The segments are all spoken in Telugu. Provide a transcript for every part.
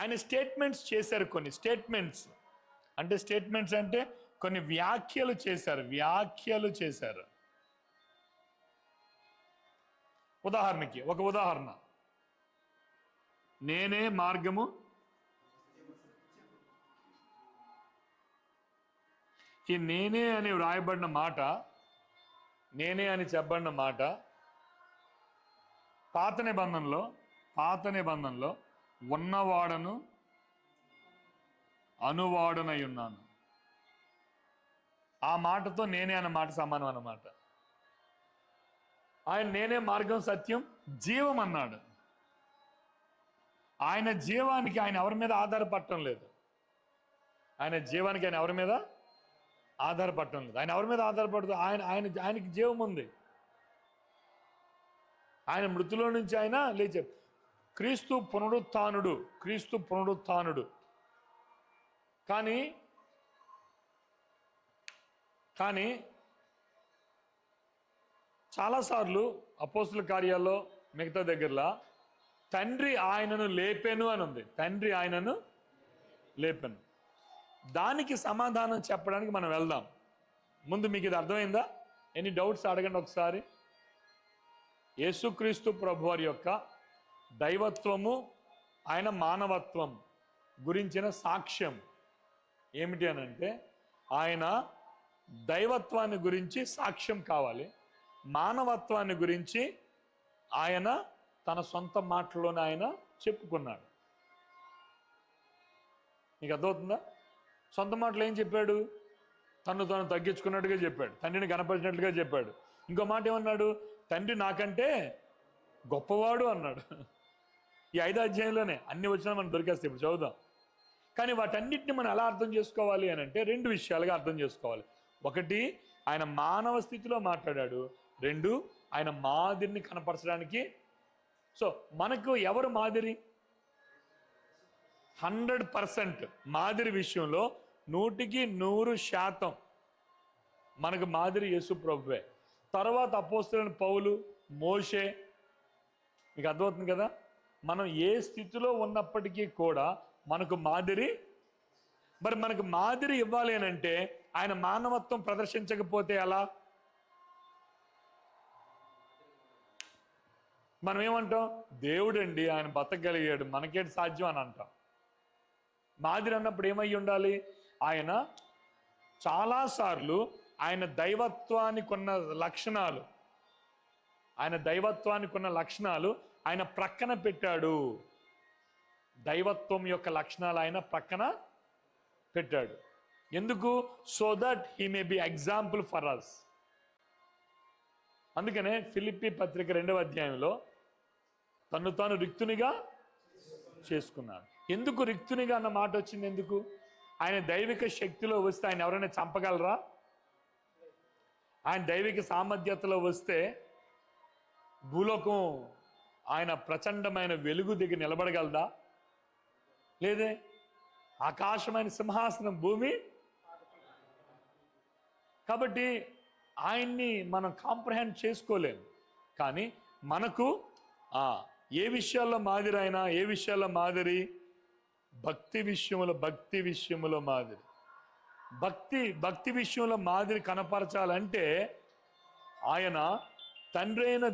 ఆయన స్టేట్మెంట్స్ చేశారు. కొన్ని స్టేట్మెంట్స్ అంటే కొన్ని వ్యాఖ్యలు చేశారు. ఉదాహరణకి ఒక ఉదాహరణ, నేనే మార్గము, ఈ నేనే అని వ్రాయబడిన మాట, నేనే అని చెప్పబడిన మాట పాత నిబంధనలో ఉన్నవాడను అనువాడనై ఉన్నాను. ఆ మాటతో నేనే అన్న మాట సమానం అన్నమాట. ఆయన నేనే మార్గం సత్యం జీవం అన్నాడు. ఆయన జీవానికి ఆయన ఎవరి మీద ఆధారపడటం లేదు. ఆయన ఎవరి మీద ఆధారపడటం లేదు. ఆయన ఎవరి మీద ఆధారపడుతూ ఆయనకి జీవం ఉంది. ఆయన మృతులో నుంచి ఆయన లేచే క్రీస్తు పునరుత్థానుడు. కానీ చాలాసార్లు అపోస్తుల కార్యాల్లో మిగతా దగ్గరలా తండ్రి ఆయనను లేపెను అని ఉంది. తండ్రి ఆయనను లేపెను. దానికి సమాధానం చెప్పడానికి మనం వెళ్దాం. ముందు మీకు ఇది అర్థమైందా? ఎనీ డౌట్స్ అడగండి ఒకసారి. యేసుక్రీస్తు ప్రభువారి యొక్క దైవత్వము, ఆయన మానవత్వం గురించిన సాక్ష్యం ఏమిటి అని అంటే, ఆయన దైవత్వాన్ని గురించి సాక్ష్యం కావాలి, మానవత్వాన్ని గురించి ఆయన తన సొంత మాటల్లోనే ఆయన చెప్పుకున్నాడు. మీకు అర్థమవుతుందా? సొంత మాటలు ఏం చెప్పాడు? తను తగ్గించుకున్నట్టుగా చెప్పాడు, తండ్రిని కనపరిచినట్లుగా చెప్పాడు. ఇంకో మాట ఏమన్నాడు? తండ్రి నాకంటే గొప్పవాడు అన్నాడు. ఈ 5 అధ్యాయంలోనే అన్ని వచ్చినా మనం దొరికేస్తాయి. ఇప్పుడు చదువుదాం. కానీ వాటన్నిటిని మనం ఎలా అర్థం చేసుకోవాలి అని అంటే 2 విషయాలుగా అర్థం చేసుకోవాలి. ఒకటి, ఆయన మానవ స్థితిలో మాట్లాడాడు. 2, ఆయన మాదిరిని కనపరచడానికి. సో మనకు ఎవరు మాదిరి? 100% మాదిరి విషయంలో 100% మనకు మాదిరి యేసు ప్రభువే. తర్వాత అపోస్తలుడైన పౌలు, మోషే. మీకు అర్థమవుతుంది కదా? మనం ఏ స్థితిలో ఉన్నప్పటికీ కూడా మనకు మాదిరి. మరి మనకు మాదిరి ఇవ్వాలి అని అంటే ఆయన మానవత్వం ప్రదర్శించకపోతే ఎలా? మనం ఏమంటాం? దేవుడండి, ఆయన బతకగలిగాడు, మనకేంటి సాధ్యం అని అంటాం. మాదిరి అన్నప్పుడు ఏమై ఉండాలి? ఆయన చాలాసార్లు ఆయన దైవత్వానికి ఉన్న లక్షణాలు ఆయన ప్రక్కన పెట్టాడు. దైవత్వం యొక్క లక్షణాలు ఆయన ప్రక్కన పెట్టాడు. ఎందుకు? So that he may be example for us. అందుకనే ఫిలిప్పీ పత్రిక 2వ అధ్యాయంలో తను తాను రిక్తునిగా చేసుకున్నాడు. ఎందుకు రిక్తునిగా అన్న మాట వచ్చింది? ఎందుకు? ఆయన దైవిక శక్తిలో వస్తే ఆయన ఎవరైనా చంపగలరా? ఆయన దైవిక సామర్థ్యతలో వస్తే భూలోకం ఆయన ప్రచండమైన వెలుగు దగ్గర నిలబడగలదా? లేదే. ఆకాశమైన సింహాసనం, భూమి. కాబట్టి ఆయన్ని మనం కాంప్రహెండ్ చేసుకోలేము. కానీ మనకు ఏ విషయాల్లో మాదిరి? అయినా ఏ విషయాల్లో మాదిరి? భక్తి విషయంలో మాదిరి. భక్తి విషయంలో మాదిరి కనపరచాలంటే ఆయన తండ్రి అయిన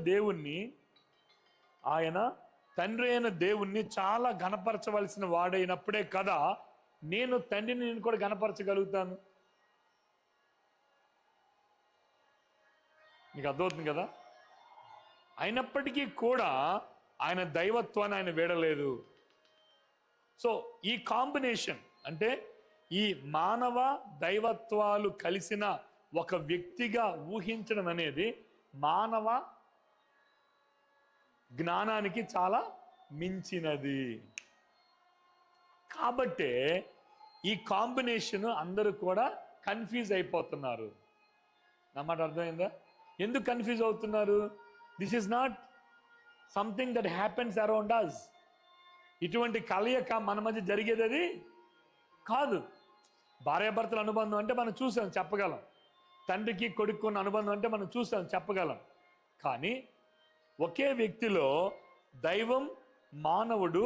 దేవుణ్ణి చాలా గణపరచవలసిన వాడైనప్పుడే కదా నేను తండ్రిని కూడా గణపరచగలుగుతాను. మీకు అర్థమవుతుంది కదా? అయినప్పటికీ కూడా ఆయన దైవత్వాన్ని ఆయన వీడలేదు. సో ఈ కాంబినేషన్ అంటే ఈ మానవ దైవత్వాలు కలిసిన ఒక వ్యక్తిగా ఊహించడం అనేది మానవ జ్ఞానానికి చాలా మించినది. కాబట్టే ఈ కాంబినేషన్ అందరూ కూడా కన్ఫ్యూజ్ అయిపోతున్నారు. నా మాట అర్థమైందా? ఎందుకు కన్ఫ్యూజ్ అవుతున్నారు? This is not something that happens around us. ఇటువంటి కలయిక మన మధ్య జరిగేది అది కాదు. భార్యాభర్తల అనుబంధం అంటే మనం చూసాం, చెప్పగలం. తండ్రికి కొడుకున్న అనుబంధం అంటే మనం చూసాం, చెప్పగలం. కానీ ఒకే వ్యక్తిలో దైవం మానవుడు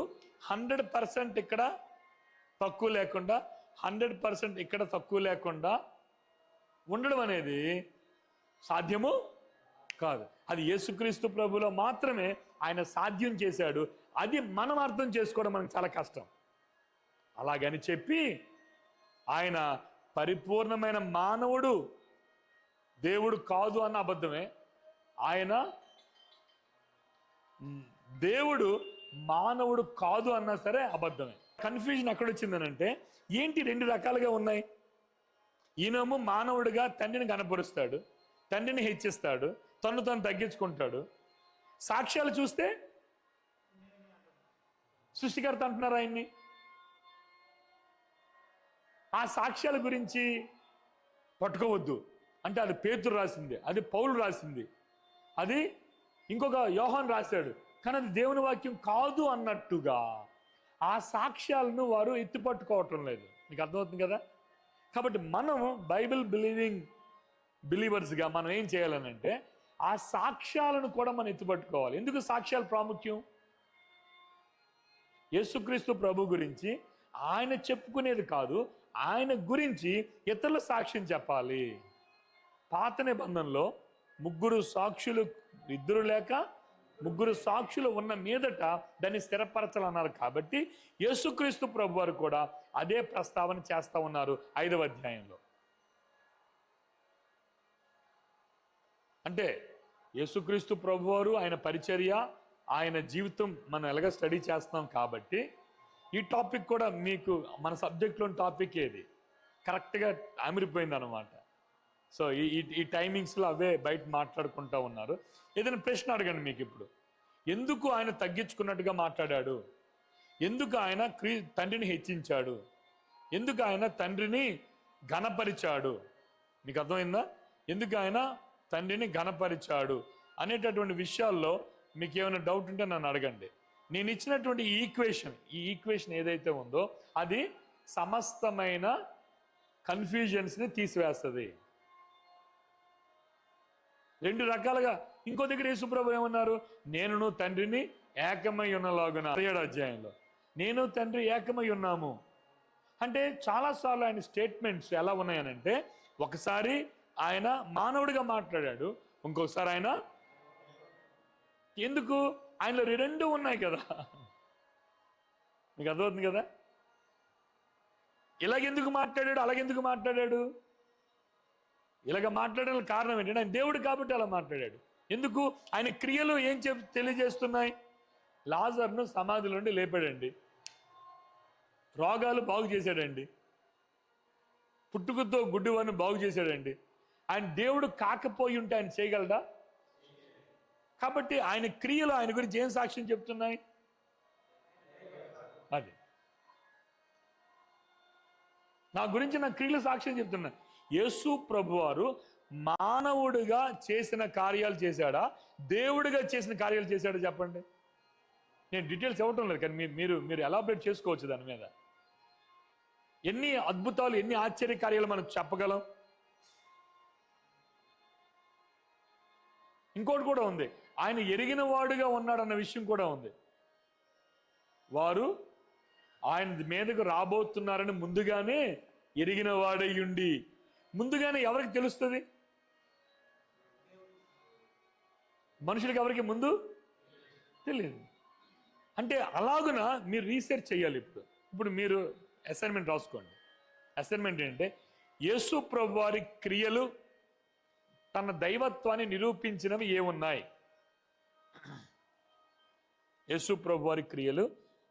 100% ఇక్కడ తక్కువ లేకుండా 100% ఇక్కడ తక్కువ లేకుండా ఉండడం అనేది సాధ్యము కాదు. అది యేసుక్రీస్తు ప్రభులో మాత్రమే ఆయన సాధ్యం చేశాడు. అది మనం అర్థం చేసుకోవడం మనకు చాలా కష్టం. అలాగని చెప్పి ఆయన పరిపూర్ణమైన మానవుడు, దేవుడు కాదు అన్న అబద్ధమే. ఆయన దేవుడు మానవుడు కాదు అన్నా సరే అబద్ధమే. కన్ఫ్యూజన్ ఎక్కడొచ్చిందనంటే, ఏంటి రెండు రకాలుగా ఉన్నాయి? ఈయనేమో మానవుడిగా తండ్రిని కనపరుస్తాడు, తండ్రిని హెచ్చిస్తాడు, తను తగ్గించుకుంటాడు. సాక్ష్యాలు చూస్తే సృష్టికర్త అంటున్నారు ఆయన్ని. ఆ సాక్ష్యాల గురించి పట్టుకోవద్దు అంటే అది పేతురు రాసింది, అది పౌలు రాసింది, అది ఇంకొక యోహాన్ రాశాడు, కానీ అది దేవుని వాక్యం కాదు అన్నట్టుగా ఆ సాక్ష్యాలను వారు ఎత్తిపట్టుకోవటం లేదు. మీకు అర్థమవుతుంది కదా? కాబట్టి మనం బైబిల్ బిలీవర్స్గా మనం ఏం చేయాలనంటే ఆ సాక్ష్యాలను కూడా మనం ఎత్తిపట్టుకోవాలి. ఎందుకు సాక్ష్యాలు ప్రాముఖ్యం? యేసుక్రీస్తు ప్రభు గురించి ఆయన చెప్పుకునేది కాదు, ఆయన గురించి ఇతరుల సాక్ష్యం చెప్పాలి. పాత నిబంధనలో ముగ్గురు సాక్షులు, ఇద్దరు లేక ముగ్గురు సాక్షులు ఉన్న మీదట దాన్ని స్థిరపరచాలన్నారు. కాబట్టి యేసుక్రీస్తు ప్రభు వారు కూడా అదే ప్రస్తావన చేస్తా ఉన్నారు 5వ అధ్యాయంలో. అంటే యేసుక్రీస్తు ప్రభు వారు, ఆయన పరిచర్య, ఆయన జీవితం మనం ఎలాగ స్టడీ చేస్తాం. కాబట్టి ఈ టాపిక్ కూడా మీకు మన సబ్జెక్ట్లోని టాపిక్ ఏది కరెక్ట్గా అమిరిపోయింది అనమాట. సో ఈ టైమింగ్స్లో అవే బయట మాట్లాడుకుంటూ ఉన్నారు. ఏదైనా ప్రశ్న అడగండి మీకు ఇప్పుడు. ఎందుకు ఆయన తగ్గించుకున్నట్టుగా మాట్లాడాడు? ఎందుకు ఆయన తండ్రిని హెచ్చించాడు? ఎందుకు ఆయన తండ్రిని ఘనపరిచాడు? మీకు అర్థమైందా? ఎందుకు ఆయన తండ్రిని ఘనపరిచాడు అనేటటువంటి విషయాల్లో మీకు ఏమైనా డౌట్ ఉంటే నన్ను అడగండి. నేను ఇచ్చినటువంటి ఈ ఈక్వేషన్ ఏదైతే ఉందో అది సమస్తమైన కన్ఫ్యూజన్స్ని తీసివేస్తుంది. రెండు రకాలుగా. ఇంకో దగ్గర యేసుప్రభు ఏమన్నారు? నేనును తండ్రిని ఏకమై ఉన్నలాగున 7వ అధ్యాయంలో నేను తండ్రి ఏకమై ఉన్నాము అంటే చాలాసార్లు ఆయన స్టేట్మెంట్స్ ఎలా ఉన్నాయనంటే, ఒకసారి ఆయన మానవుడిగా మాట్లాడాడు, ఇంకొకసారి ఆయన ఎందుకు ఆయనలో రెండు ఉన్నాయి కదా. మీకు అర్థమవుతుంది కదా? ఇలాగెందుకు మాట్లాడాడు, అలాగెందుకు మాట్లాడాడు? ఇలాగ మాట్లాడడానికి కారణం ఏంటంటే ఆయన దేవుడు కాబట్టి అలా మాట్లాడాడు. ఎందుకు? ఆయన క్రియలు ఏం తెలియజేస్తున్నాయి? లాజర్ను సమాధి నుండి లేపాడండి, రోగాలు బాగు చేశాడండి, పుట్టుకతో గుడ్డివాడిని బాగు చేశాడండి. ఆయన దేవుడు కాకపోయి ఉంటే ఆయన చేయగలడా? కాబట్టి ఆయన క్రియలు ఆయన గురించి ఏం సాక్ష్యం చెప్తున్నాయి? అది నా గురించి నా క్రియలు సాక్ష్యం చెప్తున్నాయి. యేసు ప్రభువారు మానవుడిగా చేసిన కార్యాలు చేశాడా, దేవుడిగా చేసిన కార్యాలు చేశాడా? చెప్పండి. నేను డీటెయిల్స్ ఇవ్వటం లేదు, కానీ మీరు ఎలాబరేట్ చేసుకోవచ్చు దాని మీద. ఎన్ని అద్భుతాలు, ఎన్ని ఆశ్చర్య కార్యాలు మనం చెప్పగలం. ఇంకోటి కూడా ఉంది, ఆయన ఎరిగిన వాడుగా ఉన్నాడన్న విషయం కూడా ఉంది. వారు ఆయన మీదకు రాబోతున్నారని ముందుగానే ఎరిగిన వాడయ్యుండి. ముందుగానే ఎవరికి తెలుస్తుంది? మనుషులకి ఎవరికి ముందు తెలియదు. అంటే అలాగున మీరు రీసెర్చ్ చేయాలి. ఇప్పుడు మీరు అసైన్మెంట్ రాసుకోండి. అసైన్మెంట్ ఏంటంటే, యేసు ప్రభు వారి క్రియలు తన దైవత్వాన్ని నిరూపించినవి ఏమున్నాయి? యేసు ప్రభు వారి క్రియలు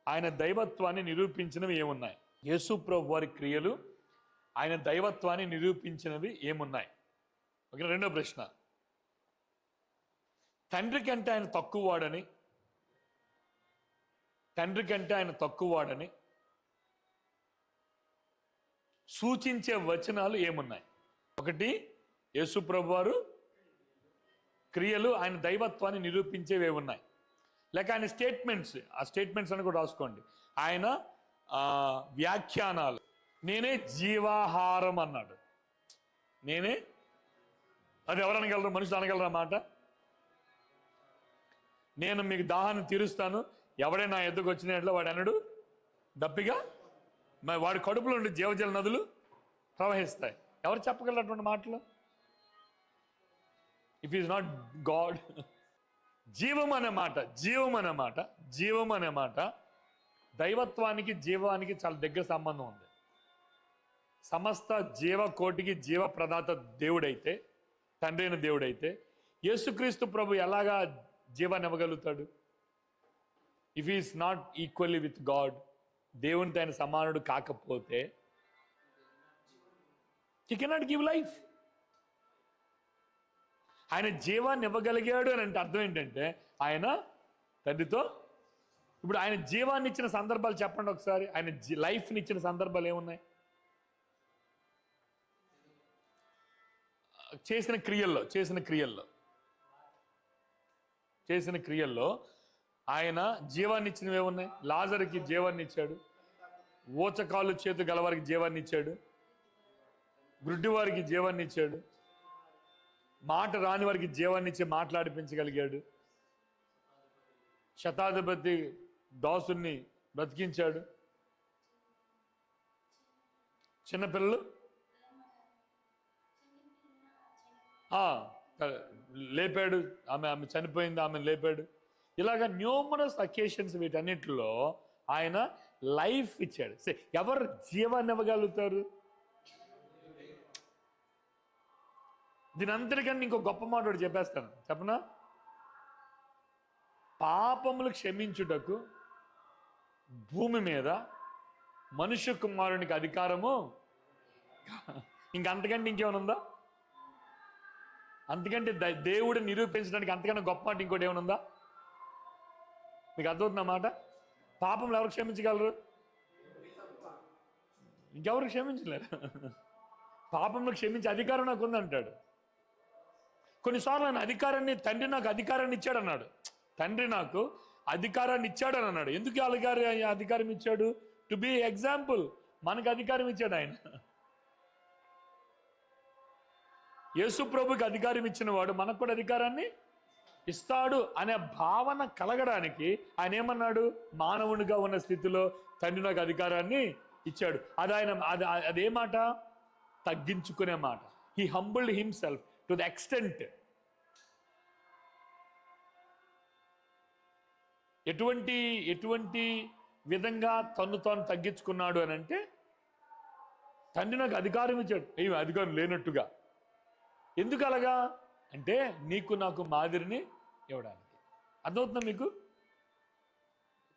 ఆయన దైవత్వాన్ని నిరూపించినవి ఏమున్నాయి? యేసు ప్రభు వారి క్రియలు ఆయన దైవత్వాన్ని నిరూపించినవి ఏమున్నాయి? ఓకే. రెండో ప్రశ్న, తండ్రి కంటే ఆయన తక్కువవాడని సూచించే వచనాలు ఏమున్నాయి? ఒకటి, యేసు ప్రభు వారు క్రియలు ఆయన దైవత్వాన్ని నిరూపించేవి ఏమున్నాయి? లేక ఆయన స్టేట్మెంట్స్, ఆ స్టేట్మెంట్స్ అని కూడా రాసుకోండి. ఆయన వ్యాఖ్యానాలు. నేనే జీవాహారం అన్నాడు. అది ఎవరు అనగలరు? మనుషులు అనగలరా మాట? నేను మీకు దాహాన్ని తీరుస్తాను, ఎవడైనా నా ఎద్దుకు వచ్చిన ఎట్లా వాడు అన్నాడు దప్పిగా మరి వాడి కడుపులో ఉండి జీవజల నదులు ప్రవహిస్తాయి. ఎవరు చెప్పగలరు అటువంటి మాటలు? If is not God. జీవం అనే మాట దైవత్వానికి జీవానికి చాలా దగ్గర సంబంధం ఉంది. సమస్త జీవకోటికి జీవ ప్రదాత దేవుడైతే, తండ్రి అయిన దేవుడైతే, యేసుక్రీస్తు ప్రభు ఎలాగా జీవాన్ని ఇవ్వగలుగుతాడు? If is not equally with God, దేవునితో ఆయన సమానుడు కాకపోతే హీ కెనాట్ గివ్ లైఫ్. ఆయన జీవాన్ని ఇవ్వగలిగాడు అని అంటే అర్థం ఏంటంటే ఆయన తండ్రితో, ఇప్పుడు ఆయన జీవాన్ని ఇచ్చిన సందర్భాలు చెప్పండి ఒకసారి. ఆయన లైఫ్ని ఇచ్చిన సందర్భాలు ఏమున్నాయి? చేసిన క్రియల్లో ఆయన జీవాన్ని ఇచ్చినవి ఏమున్నాయి? లాజరుకి జీవాన్ని ఇచ్చాడు, ఊచకాళ్ళు చేతు గలవారికి జీవాన్ని ఇచ్చాడు, గుడ్డి వారికి జీవాన్ని ఇచ్చాడు, మాట రాని వారికి జీవాన్ని ఇచ్చి మాట్లాడిపించగలిగాడు, శతాధిపతి దాసుని బ్రతికించాడు, చిన్నపిల్లలు లేపాడు, ఆమె చనిపోయింది, ఆమెను లేపాడు. ఇలాగ న్యూమరస్ అకేషన్స్ వీటన్నిటిలో ఆయన లైఫ్ ఇచ్చాడు. ఎవరు జీవాన్ని ఇవ్వగలుగుతారు? దీని అంతటికన్నా ఇంకో గొప్ప మాట ఒకటి చెప్పేస్తాను, చెప్పనా? పాపములు క్షమించుటకు భూమి మీద మనుష్య కుమారునికి అధికారము. ఇంకంతకంటే ఇంకేమైనా ఉందా? అంతకంటే దేవుడు నిరూపించడానికి అంతకన్నా గొప్ప మాట ఇంకోటి ఏమైనా ఉందా? మీకు అర్థమవుతున్న మాట? పాపములు ఎవరు క్షమించగలరు? ఇంకెవరు క్షమించలేరు. పాపంలో క్షమించే అధికారం నాకు ఉందంటాడు. కొన్నిసార్లు ఆయన అధికారాన్ని, తండ్రి నాకు అధికారాన్ని ఇచ్చాడు అన్నాడు. తండ్రి నాకు అధికారాన్ని ఇచ్చాడని అన్నాడు. ఎందుకు అధికారం ఇచ్చాడు? To be example. మనకు అధికారం ఇచ్చాడు ఆయన. యేసు ప్రభుకి అధికారం ఇచ్చిన వాడు మనకు కూడా అధికారాన్ని ఇస్తాడు అనే భావన కలగడానికి ఆయన ఏమన్నాడు? మానవునిగా ఉన్న స్థితిలో తండ్రి నాకు అధికారాన్ని ఇచ్చాడు. అదే మాట? తగ్గించుకునే మాట. He humbled himself to the extent. ఎటువంటి విధంగా తను తాను తగ్గించుకున్నాడు అని అంటే, తండ్రి నాకు అధికారం ఇచ్చాడు, ఏమి అధికారం లేనట్టుగా. ఎందుకు అలాగా అంటే నీకు నాకు మాదిరిని ఇవ్వడానికి. అర్థమవుతుందా మీకు?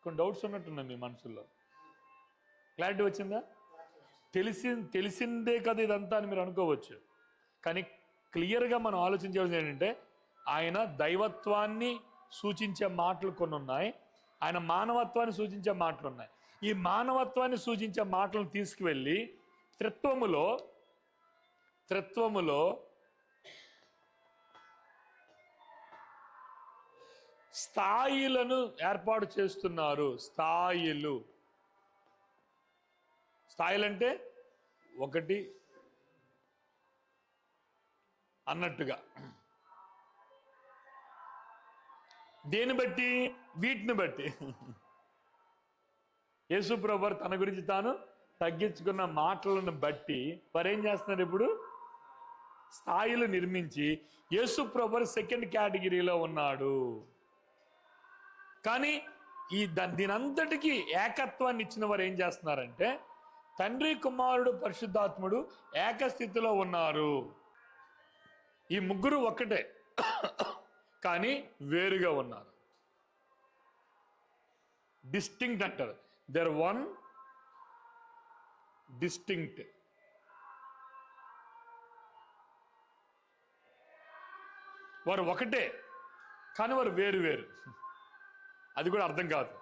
కొన్ని డౌట్స్ ఉన్నట్టున్నాయి మీ మనసుల్లో. క్లారిటీ వచ్చిందా? తెలిసిందే కదా ఇదంతా అని మీరు అనుకోవచ్చు. కానీ క్లియర్గా మనం ఆలోచించాల్సింది ఏంటంటే, ఆయన దైవత్వాన్ని సూచించే మాటలు కొన్ని ఉన్నాయి, ఆయన మానవత్వాన్ని సూచించే మాటలు ఉన్నాయి. ఈ మానవత్వాన్ని సూచించే మాటలను తీసుకువెళ్ళి త్రిత్వములో స్థాయిలను ఏర్పాటు చేస్తున్నారు. స్థాయిలంటే ఒకటి అన్నట్టుగా. దేని బట్టి? వీటిని బట్టి. యేసు ప్రభువు తన గురించి తాను తగ్గించుకున్న మాటలను బట్టి వారు ఏం చేస్తున్నారు? ఇప్పుడు స్థాయిలు నిర్మించి యేసు ప్రభువు సెకండ్ కేటగిరీలో ఉన్నాడు. కానీ దీనంతటికీ ఏకత్వాన్ని ఇచ్చిన వారు ఏం చేస్తున్నారంటే, తండ్రి, కుమారుడు, పరిశుద్ధాత్ముడు ఏకస్థితిలో ఉన్నారు. ఈ ముగ్గురు ఒక్కటే కానీ వేరుగా ఉన్నారు. డిస్టింక్ట్ అంటారు. They're one distinct. వారు ఒకటే కానీ వారు వేరు. అది కూడా అర్థం కాదు.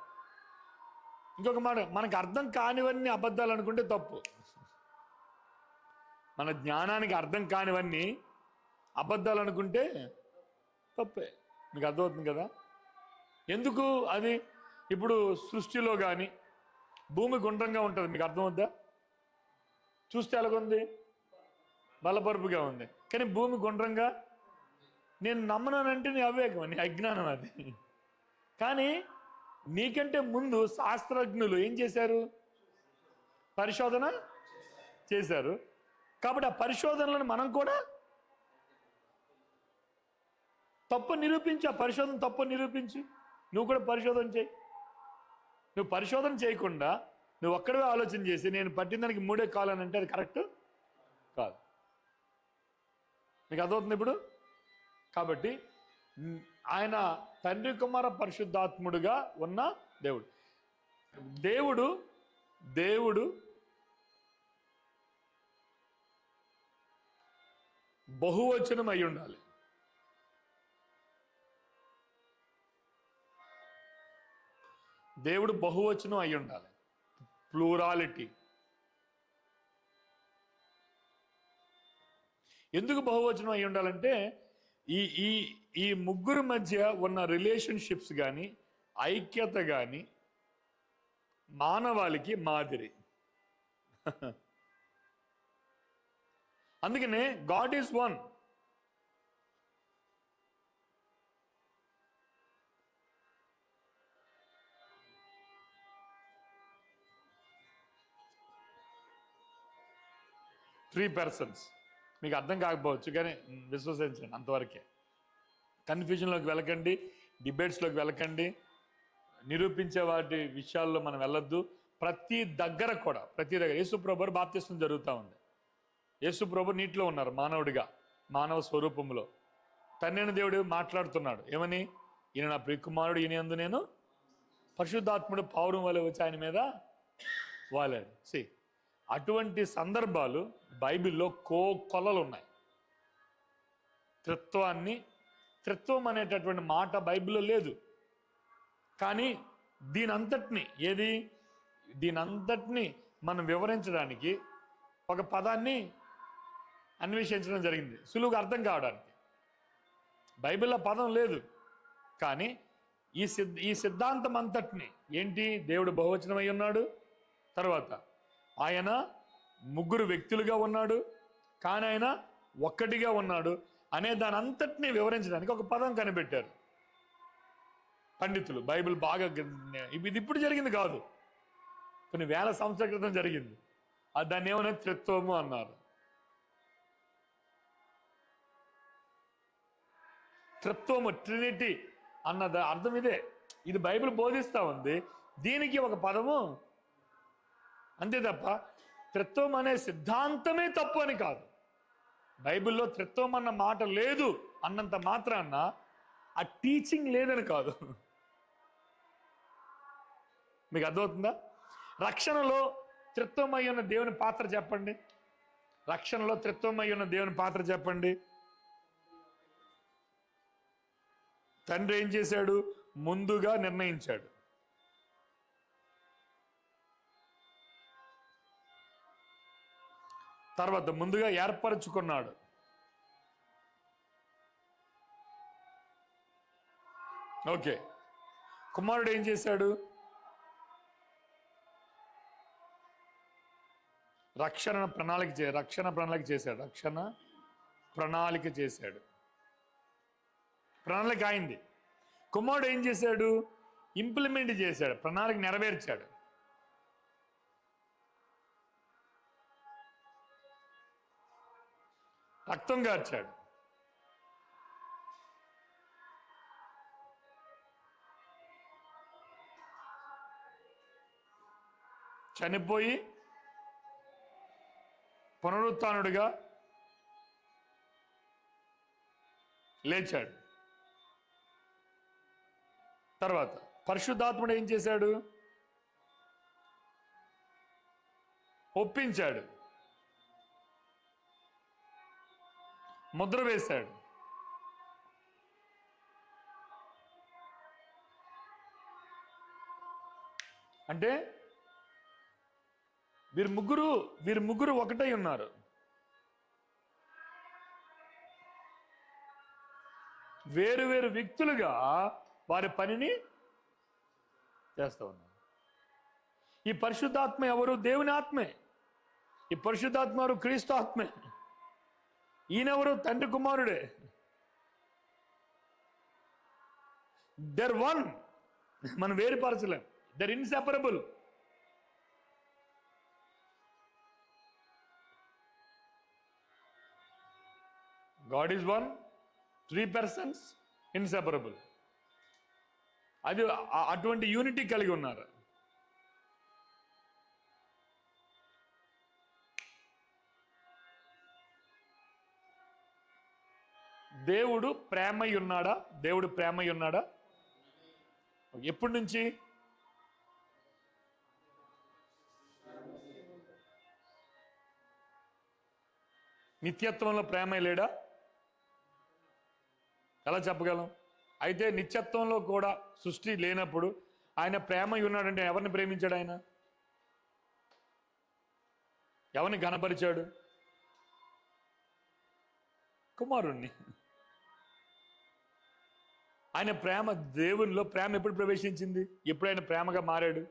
ఇంకొక మాట, మనకు అర్థం కానివన్నీ అబద్ధాలు అనుకుంటే తప్పు. మన జ్ఞానానికి అర్థం కానివన్నీ అబద్ధాలు అనుకుంటే తప్పే. మీకు అర్థమవుతుంది కదా? ఎందుకు అది? ఇప్పుడు సృష్టిలో కానీ భూమి గుండ్రంగా ఉంటుంది, మీకు అర్థమవుద్దా? చూస్తే ఎలాగుంది? బలపరుపుగా ఉంది. కానీ భూమి గుండ్రంగా నేను నమ్మనానంటే నీ అవివేకం, నీ అజ్ఞానం అది. కానీ నీకంటే ముందు శాస్త్రజ్ఞులు ఏం చేశారు? పరిశోధన చేశారు. కాబట్టి ఆ పరిశోధనలను మనం కూడా తప్పు నిరూపించి, ఆ పరిశోధన తప్పు నిరూపించి నువ్వు కూడా పరిశోధన చేయి. నువ్వు పరిశోధన చేయకుండా నువ్వు ఒక్కడే ఆలోచన చేసి నేను పట్టిన దానికి 3 కాలు అని అంటే అది కరెక్ట్ కాదు. మీకు అర్థమవుతుంది ఇప్పుడు? కాబట్టి ఆయన తండ్రి కుమార పరిశుద్ధాత్ముడుగా ఉన్న దేవుడు బహువచనం అయి ఉండాలి. దేవుడు బహువచనం అయి ఉండాలి, ప్లూరాలిటీ. ఎందుకు బహువచనం అయి ఉండాలంటే ఈ ఈ ఈ ముగ్గురు మధ్య ఉన్న రిలేషన్షిప్స్ కానీ, ఐక్యత కానీ మానవాళికి మాదిరి. అందుకనే God is one. Three persons. మీకు అర్థం కాకపోవచ్చు కానీ విశ్వసించండి, అంతవరకే. కన్ఫ్యూజన్లోకి వెళ్ళకండి, డిబేట్స్లోకి వెళ్ళకండి, నిరూపించే వాటి విషయాల్లో మనం వెళ్ళొద్దు. ప్రతి దగ్గర యేసుప్రభు బాప్తిస్మం జరుగుతూ ఉంది. యేసుప్రభు నీటిలో ఉన్నారు మానవుడిగా, మానవ స్వరూపంలో. తండ్రి దేవుడు మాట్లాడుతున్నాడు ఏమని? ఈయన నా ప్రియకుమారుడు, ఈయన యందు నేను పరిశుద్ధాత్ముడు పౌరం వలె వచ్చి ఆయన మీద వాలాడు. అటువంటి సందర్భాలు బైబిల్లో కొలలు ఉన్నాయి. త్రిత్వం అనేటటువంటి మాట బైబిల్లో లేదు. కానీ దీనంతటిని మనం వివరించడానికి ఒక పదాన్ని అన్వేషించడం జరిగింది, సులువుగా అర్థం కావడానికి. బైబిల్లో పదం లేదు, కానీ ఈ సిద్ధాంతం అంతటిని ఏంటి? దేవుడు బహువచనమై ఉన్నాడు, తర్వాత ఆయన ముగ్గురు వ్యక్తులుగా ఉన్నాడు, కానీ ఆయన ఒక్కటిగా ఉన్నాడు అనే దాని అంతటినీ వివరించడానికి ఒక పదం కనిపెట్టారు పండితులు. బైబిల్ బాగా ఇది ఇప్పుడు జరిగింది కాదు, కొన్ని వేల సంవత్సరాల క్రితం జరిగింది. దాన్ని ఏమన్నా త్రిత్వము అన్నారు. త్రిత్వము, ట్రినిటీ అన్నది అర్థం ఇదే. ఇది బైబిల్ బోధిస్తూ ఉంది, దీనికి ఒక పదము, అంతే తప్ప త్రిత్వం అనే సిద్ధాంతమే తప్పు అని కాదు. బైబిల్లో త్రిత్వం అన్న మాట లేదు అన్నంత మాత్రాన ఆ టీచింగ్ లేదని కాదు. మీకు అర్థమవుతుందా? రక్షణలో త్రిత్వమై ఉన్న దేవుని పాత్ర చెప్పండి. రక్షణలో త్రిత్వమై ఉన్న దేవుని పాత్ర చెప్పండి. తండ్రి ఏం చేశాడు? ముందుగా నిర్ణయించాడు. తర్వాత ముందుగా ఏర్పరచుకున్నాడు. ఓకే. కుమారుడు ఏం చేశాడు? రక్షణ ప్రణాళిక చేశాడు. ప్రణాళిక అయింది. కుమారుడు ఏం చేశాడు? ఇంప్లిమెంట్ చేశాడు, ప్రణాళిక నెరవేర్చాడు. రక్తం గార్చాడు. చనిపోయి పునరుత్థానుడిగా లేచాడు. తర్వాత పరిశుద్ధాత్ముడు ఏం చేశాడు? ఒప్పించాడు, ముద్ర వేశాడు. అంటే వీరు ముగ్గురు ఒకటై ఉన్నారు. వేరు వేరు వ్యక్తులుగా వారి పనిని చేస్తూ ఉన్నారు. ఈ పరిశుద్ధాత్మ ఎవరు? దేవుని ఆత్మే. ఈ పరిశుద్ధాత్మ ఎవరు? క్రీస్తు ఆత్మే. ఈయనెవరు? తండ్రి కుమారుడే. They're one. మనం వేరుపరచలేం. They're inseparable. God is one, 3 persons, inseparable. అది అటువంటి యూనిటీ కలిగి ఉన్నారు. దేవుడు ప్రేమై ఉన్నాడా? దేవుడు ప్రేమై ఉన్నాడా? ఎప్పటి నుంచి? నిత్యత్వంలో ప్రేమ లేడా? ఎలా చెప్పగలం? అయితే నిత్యత్వంలో కూడా సృష్టి లేనప్పుడు ఆయన ప్రేమ ఉన్నాడంటే ఎవరిని ప్రేమించాడు? ఆయన ఎవరిని ఘనపరిచాడు? కుమారుణ్ణి. ఆయన ప్రేమ, దేవునిలో ప్రేమ ఎప్పుడు ప్రవేశించింది? ఎప్పుడు ఆయన ప్రేమగా మారాడు?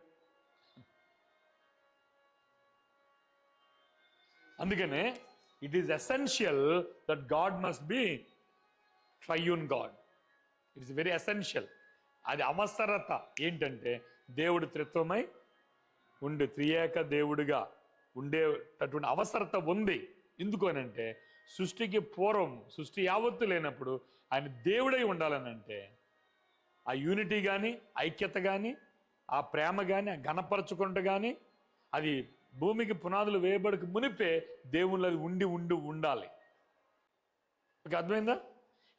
అందుకనే it is essential that God must be triune God. It's very essential. అది అవసరత ఏంటంటే దేవుడు త్రిత్వమై ఉండి త్రియేక దేవుడిగా ఉండేటటువంటి అవసరత ఉంది. ఎందుకు అనంటే సృష్టికి పూర్వం, సృష్టి యావత్తు లేనప్పుడు ఆయన దేవుడై ఉండాలని అంటే ఆ యూనిటీ కానీ, ఐక్యత కానీ, ఆ ప్రేమ కానీ, ఆ ఘనపరచుకుంట కానీ అది భూమికి పునాదులు వేయబడికి మునిపే దేవుళ్ళు అది ఉండాలి. మీకు అర్థమైందా?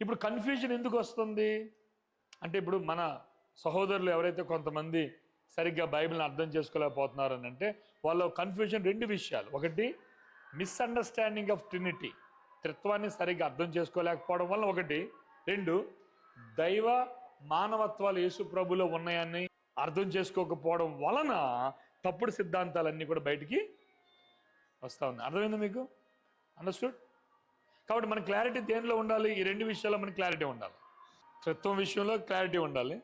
ఇప్పుడు కన్ఫ్యూజన్ ఎందుకు వస్తుంది అంటే, ఇప్పుడు మన సహోదరులు ఎవరైతే కొంతమంది సరిగ్గా బైబిల్ని అర్థం చేసుకోలేకపోతున్నారు అని అంటే వాళ్ళ కన్ఫ్యూజన్ 2 విషయాలు. ఒకటి మిస్అండర్స్టాండింగ్ ఆఫ్ ట్రినిటీ, త్రిత్వాన్ని సరిగ్గా అర్థం చేసుకోలేకపోవడం వల్ల ఒకటి. 2 దైవ మానవత్వాలు యేసు ప్రభులో ఉన్నాయని అర్థం చేసుకోకపోవడం వలన తప్పుడు సిద్ధాంతాలన్నీ కూడా బయటికి వస్తూ ఉన్నాయి. అర్థమైందా మీకు? అండర్స్టూడ్? కాబట్టి మన క్లారిటీ దేనిలో ఉండాలి? ఈ 2 విషయాల్లో మనకి క్లారిటీ ఉండాలి. త్రిత్వం విషయంలో క్లారిటీ ఉండాలి,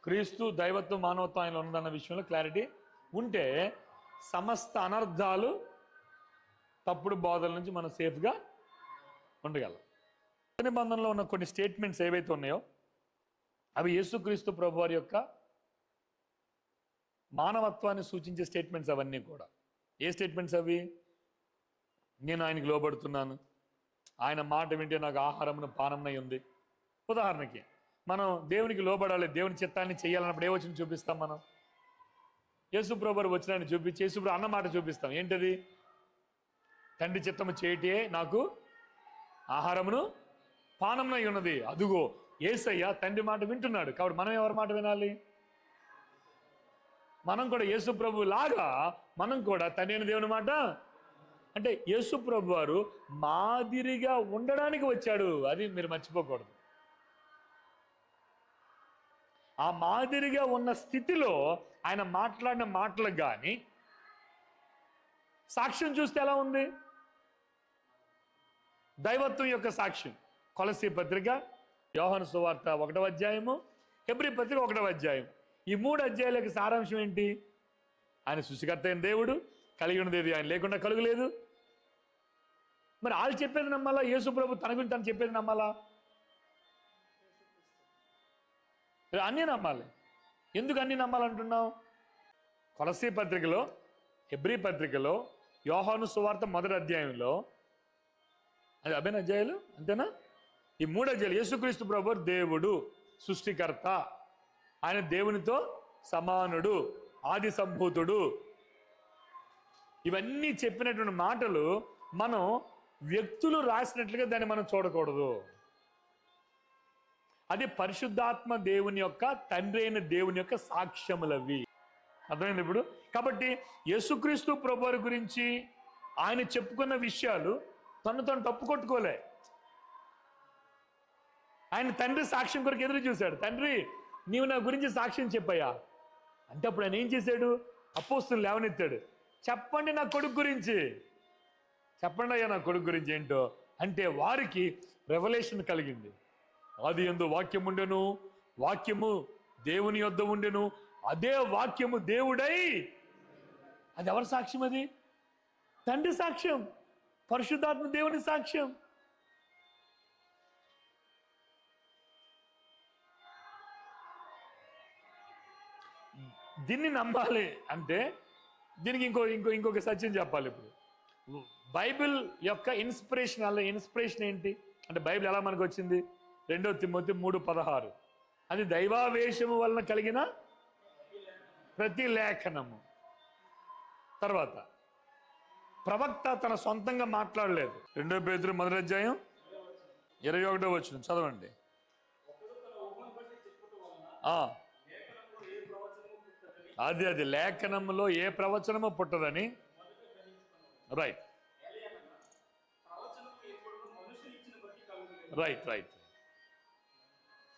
క్రీస్తు దైవత్వం మానవత్వం ఆయన ఉన్నదన్న విషయంలో క్లారిటీ ఉంటే సమస్త అనర్థాలు, తప్పుడు బోధల నుంచి మనం సేఫ్గా ఉండగలం. నిబంధనలో ఉన్న కొన్ని స్టేట్మెంట్స్ ఏవైతే ఉన్నాయో అవి యేసుక్రీస్తు ప్రభువారి యొక్క మానవత్వాన్ని సూచించే స్టేట్మెంట్స్ అవన్నీ కూడా. ఏ స్టేట్మెంట్స్ అవి? నేను ఆయనకి లోబడుతున్నాను, ఆయన మాట వింటే నాకు ఆహారమును పానమునై ఉంది. ఉదాహరణకి మనం దేవునికి లోబడాలి, దేవుని చిత్తాన్ని చేయాలన్నప్పుడు ఏ వచ్చిన చూపిస్తాం? మనం యేసు ప్రభువారు వచ్చినాన్ని చూపించి యేసు ప్రభు అన్న మాట చూపిస్తాం. ఏంటది? తండ్రి చిత్తము చేయటే నాకు ఆహారమును పానమునై ఉన్నది. అదుగో యేసయ్య తండ్రి మాట వింటున్నాడు. కాబట్టి మనం ఎవరి మాట వినాలి? మనం కూడా యేసు ప్రభు లాగా మనం కూడా తండ్రి అయిన దేవుని మాట అంటే యేసు ప్రభు వారు మాదిరిగా ఉండడానికి వచ్చాడు. అది మీరు మర్చిపోకూడదు. ఆ మాదిరిగా ఉన్న స్థితిలో ఆయన మాట్లాడిన మాటలకు కానీ సాక్ష్యం చూస్తే ఎలా ఉంది? దైవత్వం యొక్క సాక్ష్యం. కొలసీ పత్రిక, యోహాను సువార్త 1వ అధ్యాయము, హెబ్రీ పత్రిక 1వ అధ్యాయం. ఈ 3 అధ్యాయాలకు సారాంశం ఏంటి? ఆయన సృష్టికర్త అయిన దేవుడు, కలిగి ఉన్నది ఆయన లేకుండా కలుగులేదు. మరి వాళ్ళు చెప్పేది నమ్మాలా? యేసు ప్రభు తన గురించి తను చెప్పేది నమ్మాలా? అన్నీ నమ్మాలి. ఎందుకు అన్నీ నమ్మాలంటున్నావు? కొలసీ పత్రికలో, హెబ్రీ పత్రికలో, యోహాను సువార్త 1వ అధ్యాయంలో, అది అభిన అధ్యాయాలు అంతేనా? ఈ 3 అధ్యాయాలు యేసుక్రీస్తు ప్రభు దేవుడు, సృష్టికర్త, ఆయన దేవునితో సమానుడు, ఆది సంభూతుడు, ఇవన్నీ చెప్పినటువంటి మాటలు మనం వ్యక్తులు రాసినట్లుగా దాన్ని మనం చూడకూడదు. అది పరిశుద్ధాత్మ దేవుని యొక్క, తండ్రి అయిన దేవుని యొక్క సాక్ష్యములవి. అర్థమైంది ఇప్పుడు? కాబట్టి యేసుక్రీస్తు ప్రభువారి గురించి ఆయన చెప్పుకున్న విషయాలు తను తప్పు కొట్టుకోలే. ఆయన తండ్రి సాక్ష్యం కొరకు ఎదురు చూశాడు. తండ్రి నీవు నా గురించి సాక్ష్యం చెప్పయ్యా అంటే అప్పుడు ఆయన ఏం చేశాడు? అపోస్తులు లేవనెత్తాడు. చెప్పండి నా కొడుకు గురించి, చెప్పండి అయ్యా నా కొడుకు గురించి ఏంటో అంటే వారికి రెవల్యూషన్ కలిగింది. ఆది యందు వాక్యం ఉండెను, వాక్యము దేవుని యొద్ద ఉండెను, అదే వాక్యము దేవుడై. అది ఎవరి సాక్ష్యం? అది తండ్రి సాక్ష్యం, పరిశుద్ధాత్మ దేవుని సాక్ష్యం. దీన్ని నమ్మాలి అంటే దీనికి ఇంకొక సత్యం చెప్పాలి. ఇప్పుడు బైబిల్ యొక్క ఇన్స్పిరేషన్ ఏంటి అంటే బైబిల్ ఎలా మనకు వచ్చింది? 2 తిమోతి 3:16 అది దైవావేశము వలన కలిగిన ప్రతి లేఖనము. తర్వాత ప్రవక్త తన సొంతంగా మాట్లాడలేదు. 2 పేతురు 1:21 చదవండి. అది లేఖనంలో ఏ ప్రవచనము పుట్టదని. రైట్.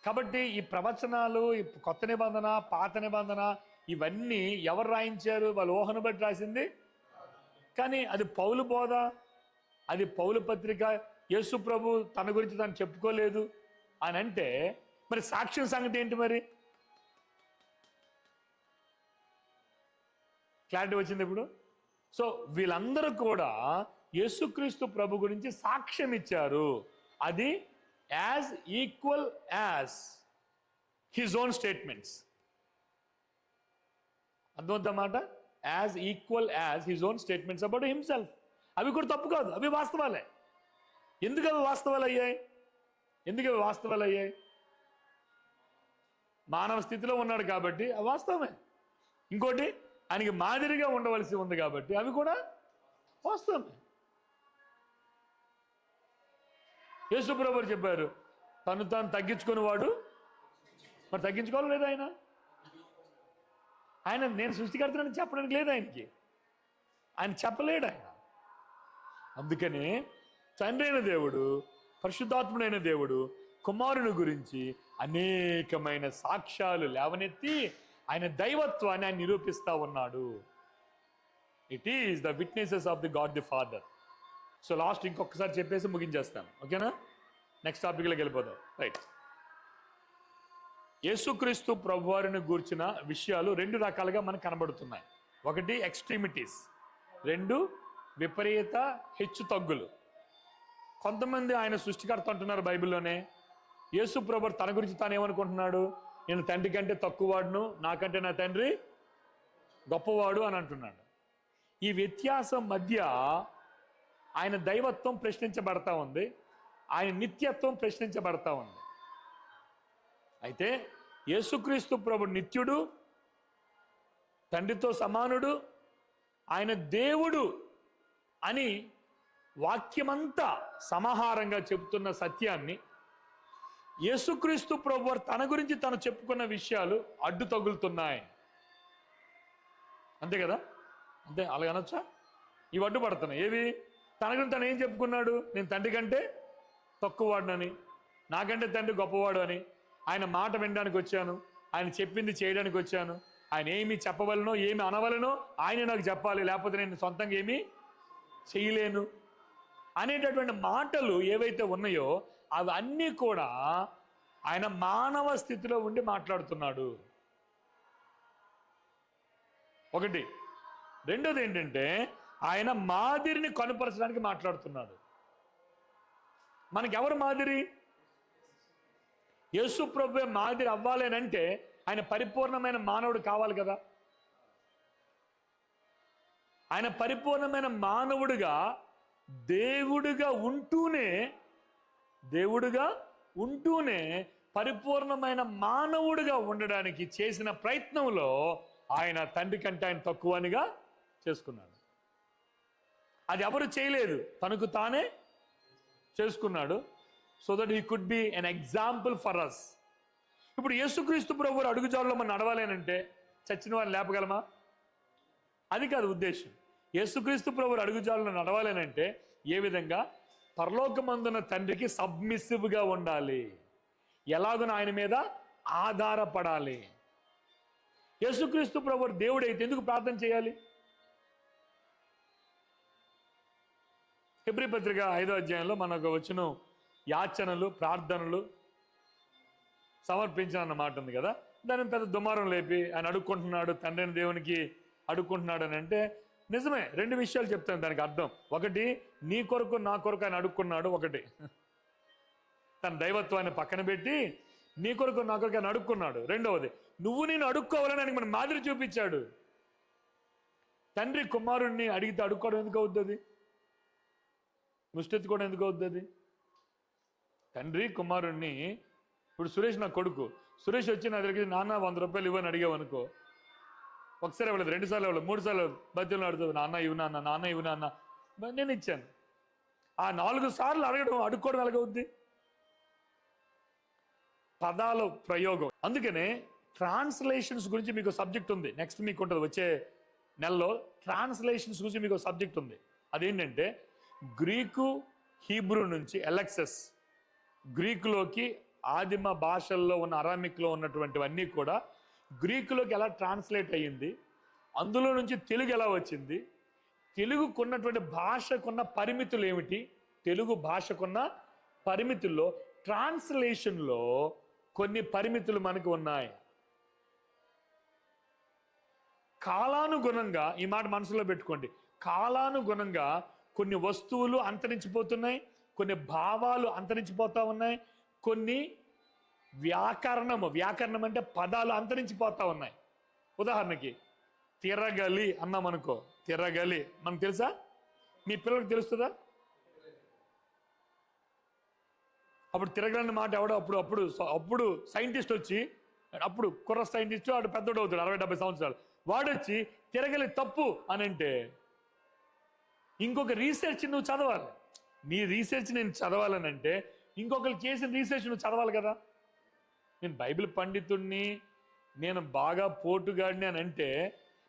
కాబట్టి ఈ ప్రవచనాలు, ఈ కొత్త నిబంధన, పాత నిబంధన ఇవన్నీ ఎవరు రాయించారు? వాళ్ళ ఊహను బట్టి రాసింది. కానీ అది పౌలు బోధ, అది పౌలు పత్రిక. యేసు ప్రభు తన గురించి తను చెప్పుకోలేదు అని అంటే మరి సాక్ష్యం సంగతి ఏంటి? మరి క్లారిటీ వచ్చింది ఇప్పుడు. సో వీళ్ళందరూ కూడా యేసుక్రీస్తు ప్రభు గురించి సాక్ష్యం ఇచ్చారు. అది as equal as his own statements. అర్థమవుతామాట? As equal as his own statements about himself. అవి కూడా తప్పు కాదు, అవి వాస్తవాలే. ఎందుకు అవి వాస్తవాలు అయ్యాయి? మానవ స్థితిలో ఉన్నాడు కాబట్టి అవి వాస్తవమే. ఇంకోటి, ఆయనకి మాదిరిగా ఉండవలసి ఉంది కాబట్టి అవి కూడా వాస్తవమే. యేసు ప్రభువు చెప్పారు, తను తాను తగ్గించుకుని వాడు మరి తగ్గించుకోవాలి లేదా? ఆయన నేను సృష్టికర్తనని చెప్పడానికి లేదు ఆయన చెప్పలేడు. అందుకనే తండ్రి అయిన దేవుడు, పరిశుద్ధాత్ముడైన దేవుడు కుమారుని గురించి అనేకమైన సాక్ష్యాలు లేవనెత్తి ఆయన దైవత్వాన్ని ఆయన నిరూపిస్తా ఉన్నాడు. It is the witnesses of the God the father. So last ఇంకొకసారి చెప్పేసి ముగించేస్తాను. ఓకేనా? నెక్స్ట్ టాపిక్లోకి వెళ్ళిపోదాం. రైట్. యేసుక్రీస్తు ప్రభువారిని గూర్చిన విషయాలు 2 రకాలుగా మనకు కనబడుతున్నాయి. ఒకటి ఎక్స్ట్రీమిటీస్, 2 విపరీత హెచ్చు తగ్గులు. కొంతమంది ఆయన సృష్టికర్త అంటున్నారు బైబిల్లోనే. యేసు ప్రభువు తన గురించి తాను ఏమనుకుంటున్నాడు? నేను తండ్రి కంటే తక్కువవాడును, నాకంటే నా తండ్రి గొప్పవాడు అని అంటున్నాడు. ఈ వ్యత్యాసం మధ్య ఆయన దైవత్వం ప్రశ్నించబడతా ఉంది, ఆయన నిత్యత్వం ప్రశ్నించబడతా ఉంది. అయితే యేసుక్రీస్తు ప్రభు నిత్యుడు, తండ్రితో సమానుడు, ఆయన దేవుడు అని వాక్యమంతా సమాహారంగా చెబుతున్న సత్యాన్ని యేసుక్రీస్తు ప్రభు తన గురించి తను చెప్పుకున్న విషయాలు అడ్డు తగులుతున్నాయి. అంతే కదా? అంతే, అలాగే అనొచ్చా? ఇవి అడ్డుపడుతున్నాయి. ఏవి? తన గురించి తను ఏం చెప్పుకున్నాడు? నేను తండ్రి కంటే తక్కువవాడినని, నాకంటే తండ్రి గొప్పవాడు అని, ఆయన మాట వినడానికి వచ్చాను, ఆయన చెప్పింది చేయడానికి వచ్చాను, ఆయన ఏమి చెప్పవలనో ఏమి అనవలనో ఆయన నాకు చెప్పాలి, లేకపోతే నేను సొంతంగా ఏమీ చేయలేను అనేటటువంటి మాటలు ఏవైతే ఉన్నాయో అవి అన్నీ కూడా ఆయన మానవ స్థితిలో ఉండి మాట్లాడుతున్నాడు. ఒకటి. రెండోది ఏంటంటే ఆయన మాదిరిని కనుపరచడానికి మాట్లాడుతున్నాడు. మనకెవరు మాదిరి? యేసు ప్రభువే మాదిరి అవ్వాలి అంటే ఆయన పరిపూర్ణమైన మానవుడు కావాలి కదా. ఆయన పరిపూర్ణమైన మానవుడిగా దేవుడిగా ఉంటూనే పరిపూర్ణమైన మానవుడిగా ఉండడానికి చేసిన ప్రయత్నంలో ఆయన తండ్రి కంటే ఆయన తక్కువనిగా చేసుకున్నాడు. అది ఎవరు చేయలేదు, తనకు తానే చేసుకున్నాడు. So that he could be an example for us. ఇప్పుడు యేసుక్రీస్తు ప్రభువు అడుగుజాడలో మనం నడవాలేనంటే చచ్చిన వారిని లేపగలమా? అది కాదు ఉద్దేశం. యేసుక్రీస్తు ప్రభువు అడుగుజాడలో నడవాలేనంటే ఏ విధంగా? పరలోకమందున తండ్రికి సబ్మిసివ్గా ఉండాలి, ఎలాగో ఆయన మీద ఆధారపడాలి. యేసుక్రీస్తు ప్రభువు దేవుడైతే ఎందుకు ప్రార్థన చేయాలి? హెబ్రీ పత్రిక 5వ అధ్యాయంలో మనకు వచ్చిన యాచనలు ప్రార్థనలు సమర్పించాలన్న మాట ఉంది కదా. దాన్ని పెద్ద దుమారం లేపి ఆయన అడుక్కుంటున్నాడు, తండ్రిని దేవునికి అడుక్కుంటున్నాడు అని అంటే నిజమే. 2 విషయాలు చెప్తాను దానికి అర్థం. ఒకటి, నీ కొరకు నా కొరకు ఆయన అడుక్కున్నాడు. ఒకటి, తన దైవత్వాన్ని పక్కన పెట్టి నీ కొరకు నా కొరకు ఆయన అడుక్కున్నాడు. రెండవది, నువ్వు నేను అడుక్కోవాలని ఆయనకి మన మాదిరి చూపించాడు. తండ్రి కుమారుణ్ణి అడిగితే అడుక్కోవడం ఎందుకు అవుతుంది? ముష్టెత్తుకోవడం ఎందుకు అవుతుంది? తండ్రి కుమారుణ్ణి, ఇప్పుడు సురేష్ నా కొడుకు, సురేష్ వచ్చి నా దగ్గరికి నాన్న 100 రూపాయలు ఇవ్వని అడిగావు అనుకో, ఒకసారి ఇవ్వలేదు, 2 సార్లు ఇవ్వలేదు, 3 సార్లు బతిలో అడుగుతుంది, నాన్న ఇవ్వు నాన్న, నాన్న ఇవ్వు నాన్న, నేను ఇచ్చాను. ఆ 4 సార్లు అడగడం అడుక్కోవడం ఎలాగవుద్ది? పదాల ప్రయోగం. అందుకనే ట్రాన్స్లేషన్స్ గురించి మీకు సబ్జెక్ట్ ఉంది, నెక్స్ట్ మీకు ఉంటుంది వచ్చే నెలలో. ట్రాన్స్లేషన్స్ గురించి మీకు సబ్జెక్ట్ ఉంది. అదేంటంటే గ్రీకు హీబ్రూ నుంచి ఎలెక్సస్, గ్రీకులోకి ఆదిమ భాషల్లో ఉన్న అరామిక్లో ఉన్నటువంటివన్నీ కూడా గ్రీకులోకి ఎలా ట్రాన్స్లేట్ అయ్యింది, అందులో నుంచి తెలుగు ఎలా వచ్చింది, తెలుగుకున్నటువంటి భాషకున్న పరిమితులు ఏమిటి, తెలుగు భాషకున్న పరిమితుల్లో ట్రాన్స్లేషన్లో కొన్ని పరిమితులు మనకు ఉన్నాయి. కాలానుగుణంగా, ఈ మాట మనసులో పెట్టుకోండి, కాలానుగుణంగా కొన్ని వస్తువులు అంతరించిపోతున్నాయి, కొన్ని భావాలు అంతరించిపోతా ఉన్నాయి, కొన్ని వ్యాకరణం అంటే పదాలు అంతరించిపోతా ఉన్నాయి. ఉదాహరణకి తిరగలి అన్నాం అనుకో, తిరగలి మనకు తెలుసా? మీ పిల్లలకు తెలుస్తుందా? అప్పుడు తిరగలని మాట ఎవడో అప్పుడు సైంటిస్ట్ వచ్చి, అప్పుడు కుర్ర సైంటిస్ట్ వాడు పెద్దోడు అవుతాడు 60-70 సంవత్సరాలు, వాడు వచ్చి తిరగలి తప్పు అని అంటే ఇంకొక రీసెర్చ్ నువ్వు చదవాలి. నీ రీసెర్చ్ నేను చదవాలని అంటే ఇంకొకరు చేసిన రీసెర్చ్ నువ్వు చదవాలి కదా. నేను బైబిల్ పండితుడిని, నేను బాగా పోటుగాడిని అని అంటే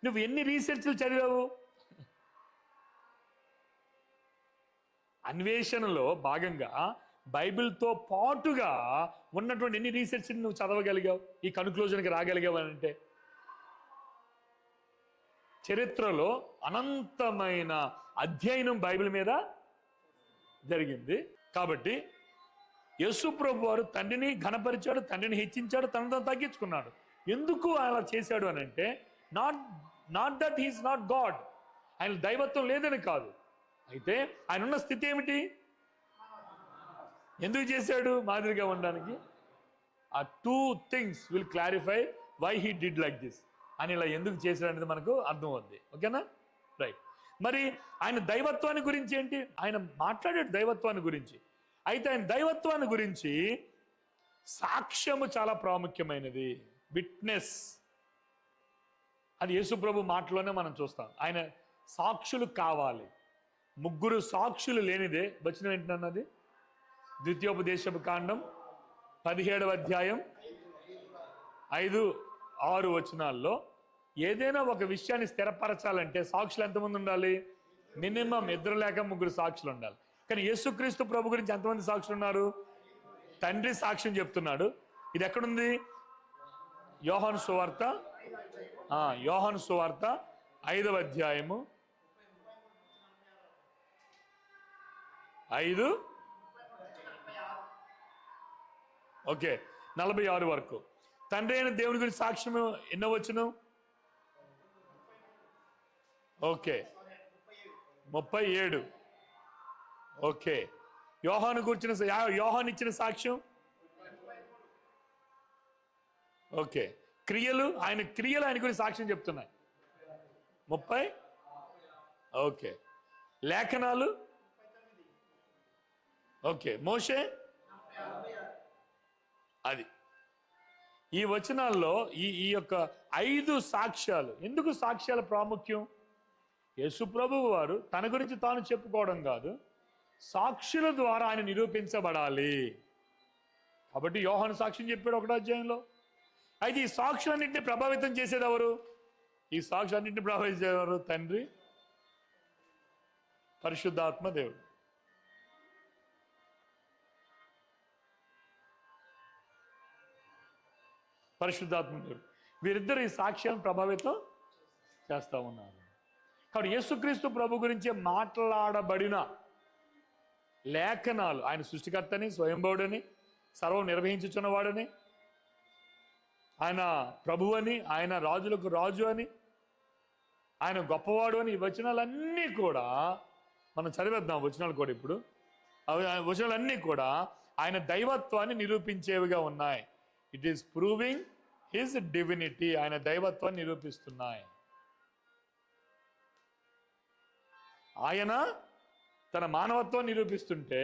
నువ్వు ఎన్ని రీసెర్చ్లు చదివావు? అన్వేషణలో భాగంగా బైబిల్తో పాటుగా ఉన్నటువంటి ఎన్ని రీసెర్చ్ నువ్వు చదవగలిగావు, ఈ కన్క్లూజన్కి రాగలిగావు అని అంటే? చరిత్రలో అనంతమైన అధ్యయనం బైబిల్ మీద జరిగింది. కాబట్టి యేసు ప్రభు వారు తండ్రిని ఘనపరిచాడు, తండ్రిని హెచ్చించాడు, తనతో తగ్గించుకున్నాడు. ఎందుకు అలా చేశాడు అని అంటే not that he's not God, ఆయన దైవత్వం లేదని కాదు. అయితే ఆయన ఉన్న స్థితి ఏమిటి? ఎందుకు చేశాడు? మాదిరిగా ఉండడానికి. ఆ 2 things will clarify why he did like this అని, ఇలా ఎందుకు చేశాడు అనేది మనకు అర్థం అవుద్ది. ఓకేనా? రైట్. మరి ఆయన దైవత్వాన్ని గురించి ఏంటి? ఆయన మాట్లాడాడు దైవత్వాన్ని గురించి. అయితే ఆయన దైవత్వాన్ని గురించి సాక్ష్యము చాలా ప్రాముఖ్యమైనది. విట్నెస్ అది యేసుప్రభు మాటలోనే మనం చూస్తాం. ఆయన సాక్షులు కావాలి. 3 సాక్షులు లేనిదే వచనం ఏంటన్నది? ద్వితీయోపదేశపు కాండం 17వ అధ్యాయం 5-6 వచనాల్లో ఏదైనా ఒక విషయాన్ని స్థిరపరచాలంటే సాక్షులు ఎంతమంది ఉండాలి? మినిమం 2 లేక 3 సాక్షులు ఉండాలి. కానీ యేసుక్రీస్తు ప్రభు గురించి ఎంతమంది సాక్షులు ఉన్నారు? తండ్రి సాక్ష్యం చెప్తున్నాడు. ఇది ఎక్కడుంది? యోహాను సువార్త 5వ అధ్యాయము 5 ఓకే 46 వరకు. తండ్రి అయిన దేవుని గురించి సాక్ష్యం ఎన్నో వచ్చును? ఓకే 37. ఓకే. యోహాను ఇచ్చిన సాక్ష్యం ఓకే. క్రియలు ఆయన గురించి సాక్ష్యం చెప్తున్నాయి 30. ఓకే. లేఖనాలు ఓకే. మోషే అది. ఈ వచనాల్లో ఈ యొక్క 5 సాక్ష్యాలు. ఎందుకు సాక్ష్యాల ప్రాముఖ్యం? యేసు ప్రభువు వారు తన గురించి తాను చెప్పుకోవడం కాదు, సాక్షుల ద్వారా ఆయన నిరూపించబడాలి. కాబట్టి యోహాను సాక్ష్యం చెప్పాడు 1వ అధ్యాయంలో. అయితే ఈ సాక్షులన్నింటినీ ప్రభావితం చేసేది ఎవరు? ఈ సాక్షులన్నింటినీ ప్రభావితం చేసేవారు తండ్రి, పరిశుద్ధాత్మ దేవుడు. పరిశుద్ధాత్మ దేవుడు వీరిద్దరు ఈ సాక్ష్యాలను ప్రభావితం చేస్తూ ఉన్నారు. కాబట్టి యేసుక్రీస్తు ప్రభు గురించే మాట్లాడబడిన లేఖనాలు, ఆయన సృష్టికర్తని, స్వయంభవుడని, సర్వం నిర్వహించుచున్నవాడని, ఆయన ప్రభువని, ఆయన రాజులకు రాజు అని, ఆయన గొప్పవాడు అని, ఈ వచనాలన్నీ కూడా మనం చదివేద్దాం. వచనాలు కూడా ఇప్పుడు వచనాలన్నీ కూడా ఆయన దైవత్వాన్ని నిరూపించేవిగా ఉన్నాయి. It is proving his divinity. ఆయన దైవత్వాన్ని నిరూపిస్తున్నాయి. ఆయన తన మానవత్వాన్ని నిరూపిస్తుంటే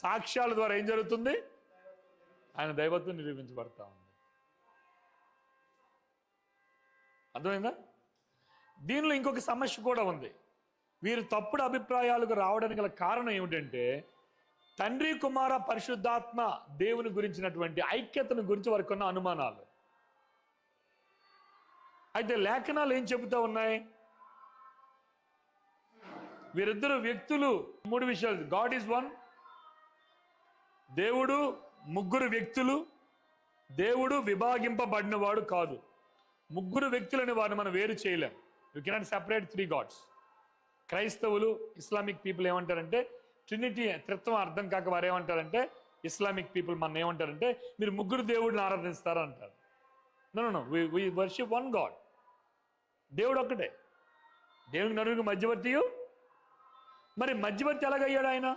సాక్ష్యాల ద్వారా ఏం జరుగుతుంది? ఆయన దైవత్వం నిరూపించబడతా ఉంది. అర్థమైందా? దీనిలో ఇంకొక సమస్య కూడా ఉంది. వీరు తప్పుడు అభిప్రాయాలకు రావడానికి గల కారణం ఏమిటంటే తండ్రి, కుమార, పరిశుద్ధాత్మ దేవుని గురించినటువంటి ఐక్యతను గురించి వారికి ఉన్న అనుమానాలు. అయితే లేఖనాలు ఏం చెబుతా ఉన్నాయి? వీరిద్దరు వ్యక్తులు, 3 విషయాలు. గాడ్ ఈజ్ వన్, దేవుడు ముగ్గురు వ్యక్తులు, దేవుడు విభాగింపబడినవాడు కాదు. ముగ్గురు వ్యక్తులని వారిని మనం వేరు చేయలేం. You cannot separate 3 gods. క్రైస్తవులు, ఇస్లామిక్ పీపుల్ ఏమంటారంటే ట్రినిటీ, త్రిత్వం అర్థం కాక వారు ఏమంటారంటే, ఇస్లామిక్ పీపుల్ మన ఏమంటారంటే మీరు ముగ్గురు దేవుడిని ఆరాధిస్తారు అంటారు. No, we worship one god. దేవుడు ఒక్కటే. దేవునికి నలుగురికి మధ్యవర్తియు. మరి మధ్యవర్తి ఎలాగయ్యాడు ఆయన?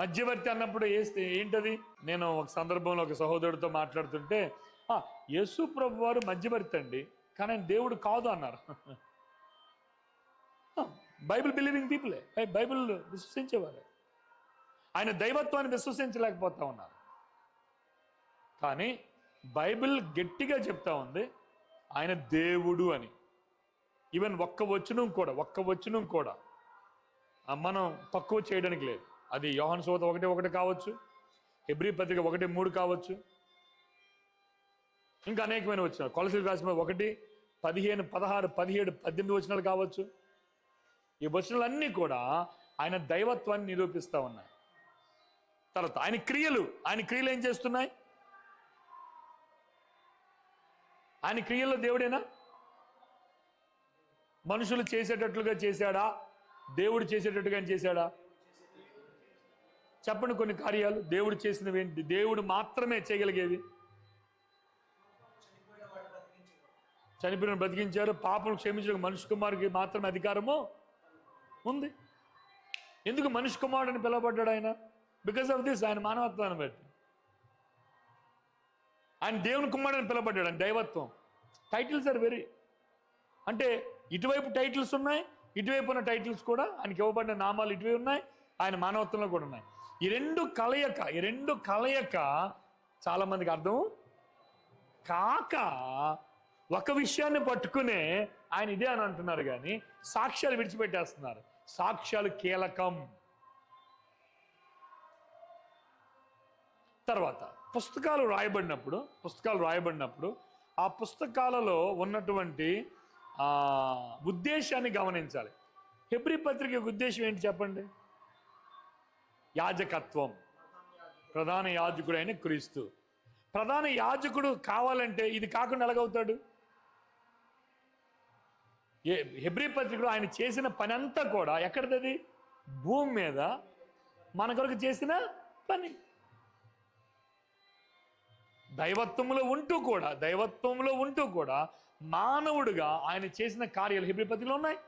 మధ్యవర్తి అన్నప్పుడు ఏంటది? నేను ఒక సందర్భంలో ఒక సహోదరుడితో మాట్లాడుతుంటే యేసు ప్రభు వారు మధ్యవర్తి అండి, కానీ ఆయన దేవుడు కాదు అన్నారు. బైబిల్ బిలీవింగ్ పీపులే, బైబిల్ విశ్వసించేవారే. ఆయన దైవత్వాన్ని విశ్వసించలేకపోతా ఉన్నారు. కానీ బైబిల్ గట్టిగా చెప్తా ఉంది ఆయన దేవుడు అని. ఈవెన్ ఒక్క వచనం కూడా మనం తక్కువ చేయడానికి లేదు. అది యోహాను సువార్త 1:1 కావచ్చు, హెబ్రీ పత్రిక 1:3 కావచ్చు, ఇంకా అనేకమైన వచనాలు, కొలసీలు రాసిన 1, 15, 16, 17, 18 వచనాలు కావచ్చు. ఈ వచనాలన్నీ కూడా ఆయన దైవత్వాన్ని నిరూపిస్తూ ఉన్నాయి. తర్వాత ఆయన క్రియలు ఏం చేస్తున్నాయి? ఆయన క్రియల్లో దేవుడేనా? మనుషులు చేసేటట్లుగా చేశాడా? దేవుడు చేసేటట్టుగా చేశాడా? చెప్పండి కొన్ని కార్యాలు దేవుడు చేసినవి ఏంటి? దేవుడు మాత్రమే చేయగలిగేవి. చనిపోయిన బ్రతికించారు. పాపం క్షమించడానికి మనిషి కుమారుడికి మాత్రమే అధికారము ఉంది. ఎందుకు మనిషి కుమారుడు అని పిలవబడ్డాడు ఆయన? Because of this. ఆయన మానవత్వాన్ని బట్టి ఆయన దేవుని కుమారుడు అని పిలవబడ్డాడు. ఆయన దైవత్వం. టైటిల్స్ ఆర్ వెరీ, అంటే ఇటువైపు టైటిల్స్ ఉన్నాయి, ఇటువైపు ఉన్న టైటిల్స్ కూడా ఆయనకి ఇవ్వబడిన నామాలు ఇటువైపు ఉన్నాయి, ఆయన మానవత్వంలో కూడా ఉన్నాయి. ఈ రెండు కలయిక చాలా మందికి అర్థం కాక ఒక విషయాన్ని పట్టుకునే ఆయన ఇదే అని అంటున్నారు, కానీ సాక్ష్యాలు విడిచిపెట్టేస్తున్నారు. సాక్ష్యాలు కీలకం. తర్వాత పుస్తకాలు రాయబడినప్పుడు ఆ పుస్తకాలలో ఉన్నటువంటి ఉద్దేశాన్ని గమనించాలి. హెబ్రీ పత్రిక ఉద్దేశం ఏంటి చెప్పండి? యాజకత్వం. ప్రధాన యాజకుడు అయిన క్రీస్తు. ప్రధాన యాజకుడు కావాలంటే ఇది కాకుండా ఎలాగవుతాడు? హెబ్రీ పత్రికలో ఆయన చేసిన పని అంతా కూడా ఎక్కడిది? భూమి మీద మన కొరకు చేసిన పని. దైవత్వంలో ఉంటూ కూడా మానవుడుగా ఆయన చేసిన కార్యాలు హెబ్రీ పత్రికలో ఉన్నాయి.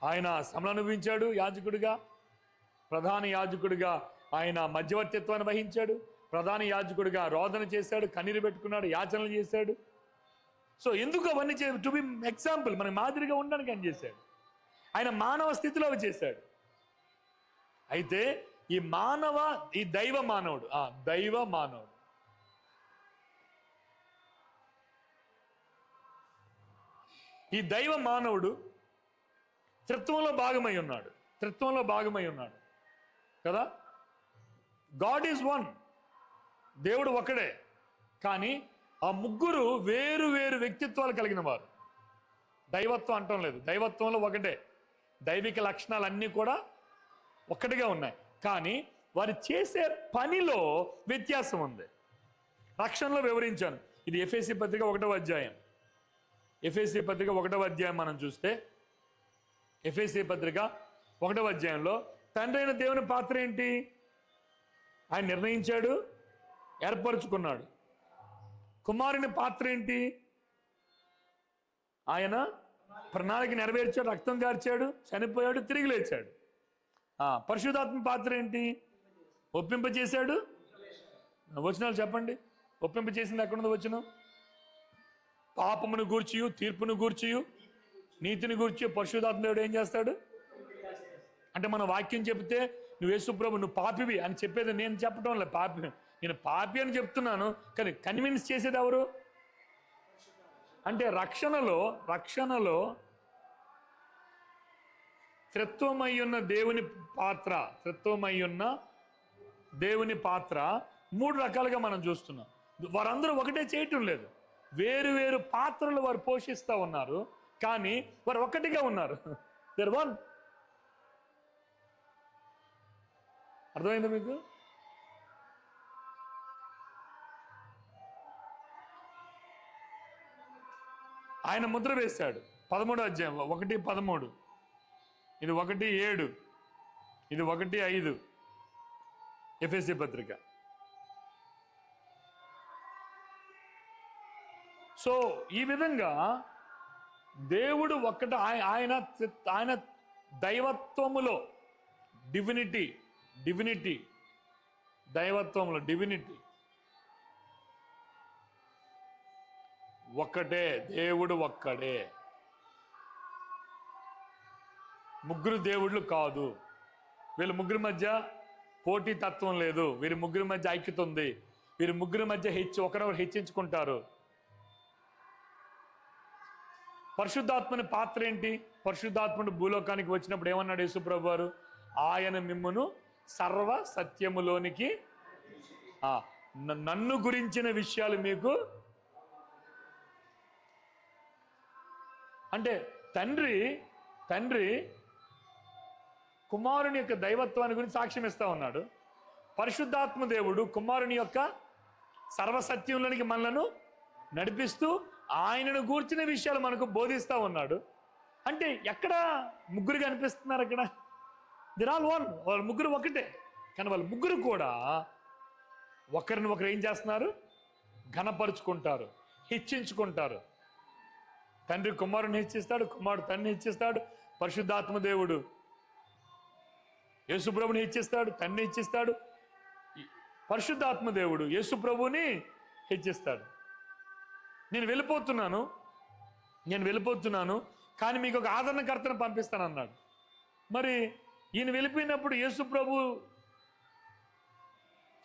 ఆయన శ్రమలు అనుభవించాడు యాజకుడిగా. ప్రధాన యాజకుడిగా ఆయన మధ్యవర్తిత్వాన్ని వహించాడు. ప్రధాన యాజకుడిగా రోదన చేశాడు, కన్నీరు పెట్టుకున్నాడు, యాచనలు చేశాడు. సో ఎందుకు అవన్నీ టు బి ఎగ్జాంపుల్, మనకి మాదిరిగా ఉండడానికి ఆయన చేశాడు. ఆయన మానవ స్థితిలో అవి చేశాడు. అయితే ఈ దైవ మానవుడు ఈ దైవ మానవుడు త్రిత్వంలో భాగమై ఉన్నాడు కదా. గాడ్ ఈజ్ వన్, దేవుడు ఒకడే. కానీ ఆ ముగ్గురు వేరు వేరు వ్యక్తిత్వాలు కలిగిన వారు. దైవత్వం అంటం లేదు, దైవత్వంలో ఒకటే. దైవిక లక్షణాలన్నీ కూడా ఒక్కటిగా ఉన్నాయి, కానీ వారు చేసే పనిలో వ్యత్యాసం ఉంది. రక్షణలో వివరించాను. ఇది ఎఫెసీ పత్రిక 1వ అధ్యాయం. ఎఫెసీ పత్రిక 1వ అధ్యాయం మనం చూస్తే, ఎఫెసీ పత్రిక 1వ అధ్యాయంలో తండ్రి అయిన దేవుని పాత్ర ఏంటి? ఆయన నిర్ణయించాడు, ఏర్పరచుకున్నాడు. కుమారుని పాత్ర ఏంటి? ఆయన ప్రణాళిక నెరవేర్చాడు, రక్తం కార్చాడు, చనిపోయాడు, తిరిగి లేచాడు. పరిశుద్ధాత్మ పాత్ర ఏంటి? ఒప్పింపజేశాడు, వచనాలు చెప్పండి. ఒప్పింప చేసింది ఎక్కడుందో వచనం? పాపమును గూర్చియు, తీర్పును గూర్చియు, నీతిని గూర్చి పరిశుద్ధాత్మ దేవుడు ఏం చేస్తాడు అంటే, మన వాక్యం చెబితే నువ్వు యేసుప్రభు నువ్వు పాపివి అని చెప్పేది నేను చెప్పడం లేదు. పాపి, నేను పాపి అని చెప్తున్నాను, కానీ కన్విన్స్ చేసేది ఎవరు అంటే రక్షణలో త్రిత్వమయ్యున్న దేవుని పాత్ర 3 రకాలుగా మనం చూస్తున్నాం. వారందరూ ఒకటే చేయటం లేదు, వేరు వేరు పాత్రలు వారు పోషిస్తూ ఉన్నారు, కానీ వారు ఒక్కటిగా ఉన్నారు. They're one. అర్థమైందా మీకు? ఆయన ముద్ర వేశాడు. 13వ అధ్యాయం 1:13, ఇది 1:7, ఇది 1:5 ఎఫెసీ పత్రిక. సో ఈ విధంగా దేవుడు ఒక్కట, ఆయన దైవత్వములో డివినిటీ దైవత్వంలో డివినిటీ ఒక్కటే, దేవుడు ఒక్కడే, ముగ్గురు దేవుళ్ళు కాదు. వీళ్ళ ముగ్గురి మధ్య పోటీ తత్వం లేదు, వీరి ముగ్గురి మధ్య ఐక్యత ఉంది, వీరి ముగ్గురి మధ్య ఒకరొకరు హెచ్చించుకుంటారు. పరిశుద్ధాత్మని పాత్ర ఏంటి? పరిశుద్ధాత్ముడు భూలోకానికి వచ్చినప్పుడు ఏమన్నాడు యేసుప్రభు వారు? ఆయన మిమ్మును సర్వ సత్యములోనికి, నన్ను గురించిన విషయాలు మీకు, అంటే తండ్రి కుమారుని యొక్క దైవత్వాన్ని గురించి సాక్ష్యం ఇస్తా ఉన్నాడు. పరిశుద్ధాత్మ దేవుడు కుమారుని యొక్క సర్వసత్యంలోనికి మనలను నడిపిస్తూ ఆయనను గూర్చిన విషయాలు మనకు బోధిస్తూ ఉన్నాడు. అంటే ఎక్కడ ముగ్గురు కనిపిస్తున్నారు? అక్కడ దిర్ ఆల్ వన్. వాళ్ళ ముగ్గురు ఒకటే, కానీ వాళ్ళ ముగ్గురు కూడా ఒకరిని ఒకరు ఏం చేస్తున్నారు? ఘనపరుచుకుంటారు, హెచ్చించుకుంటారు. తండ్రి కుమారుని హెచ్చిస్తాడు, కుమారుడు తండ్రిని హెచ్చిస్తాడు, పరిశుద్ధాత్మ దేవుడు యేసుప్రభుని హెచ్చిస్తాడు, తండ్రిని హెచ్చిస్తాడు, పరిశుద్ధాత్మ దేవుడు యేసుప్రభుని హెచ్చిస్తాడు. నేను వెళ్ళిపోతున్నాను కానీ మీకు ఒక ఆదరణకర్తను పంపిస్తాను అన్నాడు. మరి ఈయన వెళ్ళిపోయినప్పుడు యేసుప్రభు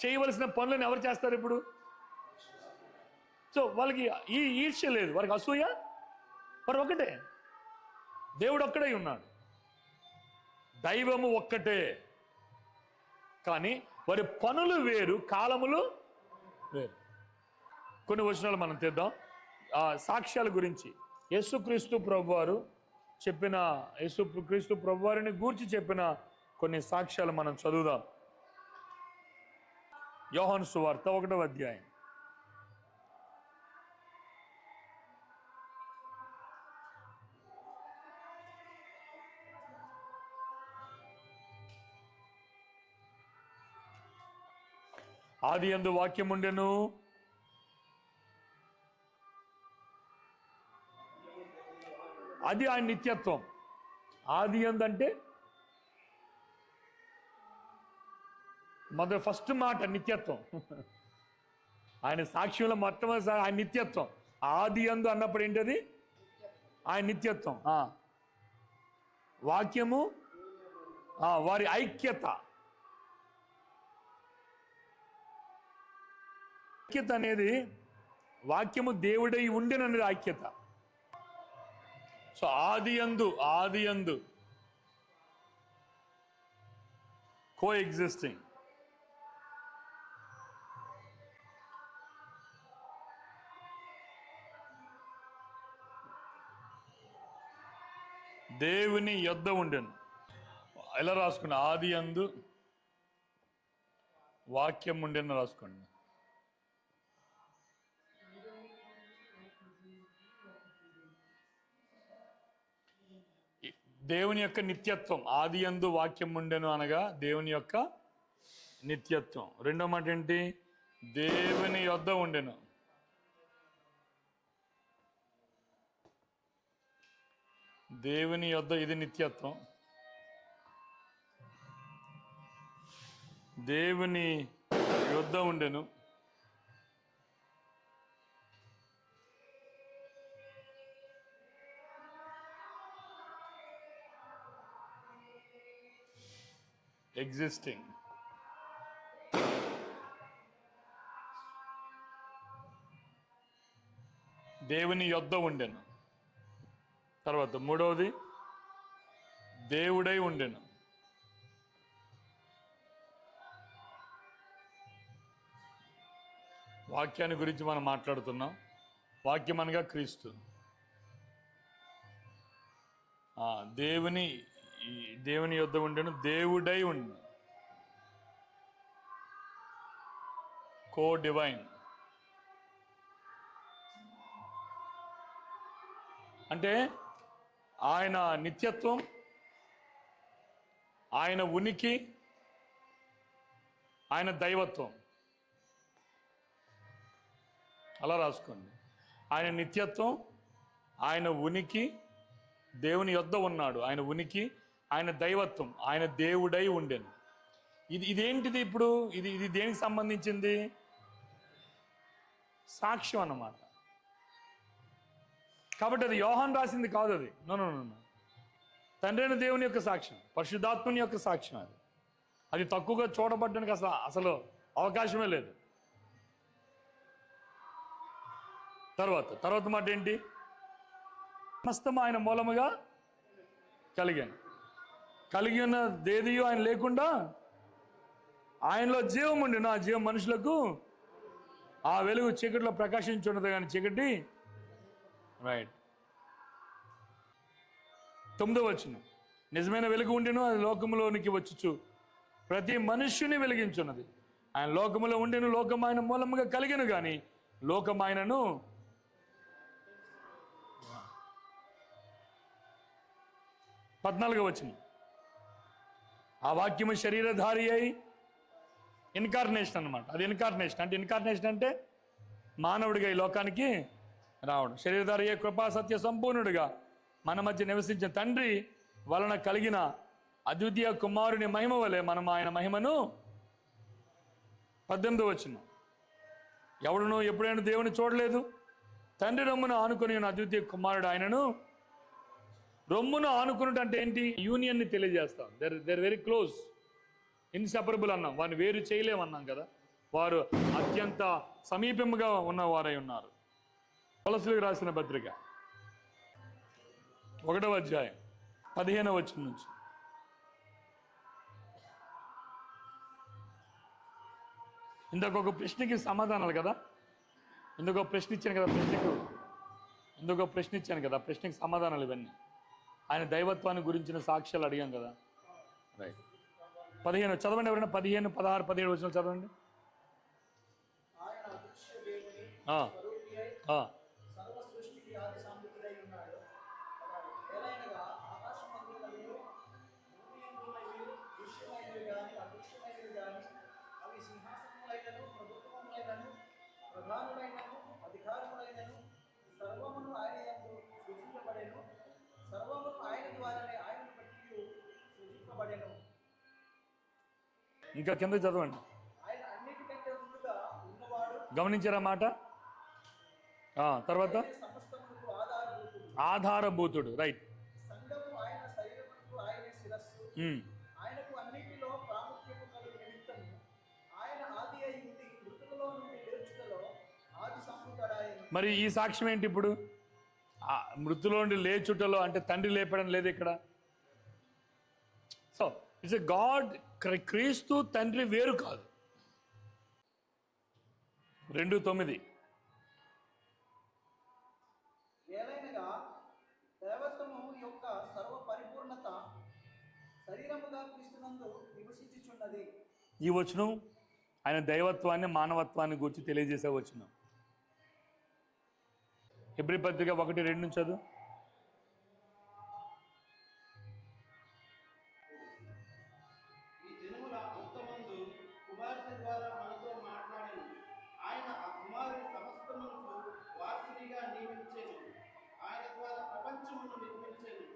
చేయవలసిన పనులను ఎవరు చేస్తారు ఇప్పుడు? సో వాళ్ళకి ఈ ఈర్ష్య లేదు, వారికి అసూయ, వారు ఒకటే, దేవుడు ఒక్కడే ఉన్నాడు, దైవము ఒక్కటే, కానీ వారి పనులు వేరు, కాలములు వేరు. కొన్ని వచనాలు మనం తెద్దాం. సాక్ష్యాల గురించి యేసుక్రీస్తు ప్రభువారిని గూర్చి చెప్పిన కొన్ని సాక్ష్యాలు మనం చదువుదాం. యోహాను సువార్త 1వ అధ్యాయం. ఆదియందు వాక్యం ఉండెను, అది ఆయన నిత్యత్వం. ఆదియందు అంటే ఫస్ట్ మాట నిత్యత్వం. ఆయన సాక్ష్యంలో మొట్టమొదటిసారి ఆయన నిత్యత్వం. ఆదియందు అన్నప్పుడు ఏంటది? ఆయన నిత్యత్వం. వాక్యము వారి ఐక్యత అనేది వాక్యము దేవుడై ఉండెననేది ఐక్యత. సో ఆదియందు కో ఎగ్జిస్టింగ్. దేవుని యొద్ద ఉండెను. ఎలా రాసుకోండి? ఆదియందు వాక్యం ఉండెను రాసుకోండి. దేవుని యొక్క నిత్యత్వం. ఆదియందు వాక్యం ఉండెను అనగా దేవుని యొక్క నిత్యత్వం. రెండో మాట ఏంటి? దేవుని యొద్ద ఉండెను. దేవుని యొద్ద, ఇది నిత్యత్వం. దేవుని యొద్ద ఉండెను. ఎగ్జిస్టింగ్. దేవుని యొద్ద ఉండెను. తర్వాత మూడవది దేవుడై ఉండెను. వాక్యాన్ని గురించి మనం మాట్లాడుతున్నాం. వాక్యం అనగా క్రీస్తు. దేవుని యొద్ద ఉండెను, దేవుడై ఉండెను. కో డివైన్ అంటే ఆయన నిత్యత్వం, ఆయన ఉనికి, ఆయన దైవత్వం. అలా రాసుకోండి. ఆయన నిత్యత్వం, ఆయన ఉనికి, దేవుని యొద్ద ఉన్నాడు, ఆయన ఉనికి, ఆయన దైవత్వం, ఆయన దేవుడై ఉండెను. ఇదేంటిది ఇప్పుడు? ఇది దేనికి సంబంధించింది? సాక్ష్యం అన్నమాట. కాబట్టి అది యోహాన్ రాసింది కాదు. అది నో. తండ్రి అయిన దేవుని యొక్క సాక్ష్యం, పరిశుద్ధాత్మని యొక్క సాక్ష్యం. అది తక్కువగా చూడబడ్డానికి అసలు అవకాశమే లేదు. తర్వాత మాట ఏంటి? సమస్తం ఆయన మూలముగా కలిగి ఉన్న దేదియు ఆయన లేకుండా ఆయనలో జీవం ఉండెను. ఆ జీవం మనుషులకు ఆ వెలుగు చీకటిలో ప్రకాశించున్నది కానీ చీకటి. రైట్. 9వ వచనం, నిజమైన వెలుగు ఉండెను, అది లోకములోనికి వచ్చుచు ప్రతి మనుష్యుని వెలిగించున్నది. ఆయన లోకములో ఉండెను, లోకం ఆయన మూలముగా కలిగెను కానీ లోకం ఆయనను. 14వ వచనం, ఆ వాక్యము శరీరధారి అయి, ఇన్కార్నేషన్ అన్నమాట. అది ఇన్కార్నేషన్ అంటే మానవుడిగా ఈ లోకానికి రావడం. శరీరధారి అయ్యే కృపా సత్య సంపూర్ణుడిగా మన మధ్య నివసించిన తండ్రి వలన కలిగిన అద్వితీయ కుమారుని మహిమ వలె మనం ఆయన మహిమను. 18వ వచనం, ఎవడును ఎప్పుడైనా దేవుని చూడలేదు, తండ్రి రొమ్మును ఆనుకొని ఉన్న అద్వితీయ కుమారుడు ఆయనను. రొమ్మును ఆనుకున్నట్టు అంటే ఏంటి? యూనియన్ని తెలియజేస్తాం. దర్ వెరీ క్లోజ్, ఇన్సెపరబుల్ అన్నాం. వారిని వేరు చేయలేమన్నాం కదా. వారు అత్యంత సమీపంగా ఉన్నవారై ఉన్నారు. కొలస్సీలకు రాసిన పత్రిక 1వ అధ్యాయం 15వ వచనం నుంచి. ఇంకొక ప్రశ్నకి సమాధానాలు కదా. ఇంకొక ప్రశ్న ఇచ్చాను కదా. ప్రశ్నకి సమాధానాలు ఇవన్నీ. ఆయన దైవత్వాన్ని గురించిన సాక్ష్యాలు అడిగాం కదా. రైట్. 15 చదవండి. ఎవరైనా 15, 16, 17 వచనాలు చదవండి. ఇంకా కింద చదవండి. గమనించారా మాట? తర్వాత ఆధారభూతుడు. రైట్. మరి ఈ సాక్ష్యం ఏంటి ఇప్పుడు? మృతులో నుండి లేచుటలో అంటే తండ్రి లేపడం లేదు ఇక్కడ. So it's a God. క్రీస్తు తండ్రి వేరు కాదు. 2:9 దేవత్వము యొక్క సర్వ పరిపూర్ణత శరీరముగా క్రీస్తునందు నివసించుచున్నది. ఈ వచనం ఆయన దైవత్వాన్ని మానవత్వాన్ని గురించి తెలియజేసే వచనం. హెబ్రీ పత్రిక 1:2 నుంచి చదువు. ఈ దినముల అంతమందు కుమార్తె ద్వారా మనతో మాట్లాడెను. ఆయన ఆ కుమారుని సమస్తమునకు వారసునిగా నియమించెను. ఆయన ద్వారా ప్రపంచమును నిర్మించెను.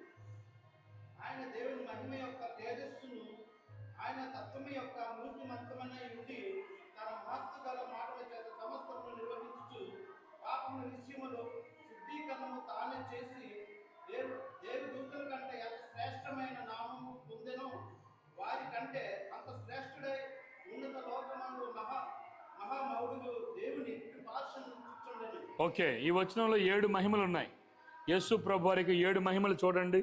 ఆయన దేవుని మహిమ యొక్క తేజస్సును, ఆయన తత్వము యొక్క మూర్తిమంతమై ఉండి తన మహత్తు గల మాటల చేత సమస్తమును నిర్వహించుచు పాపముల విషయములో శుద్ధీకరణము తానే చేసి దేవదూతల కంటే శ్రేష్టమైన నామము పొందెను. వారి కంటే ఓకే, ఈ వచనంలో 7 మహిమలు ఉన్నాయి. యేసు ప్రభు వారికి 7 మహిమలు చూడండి.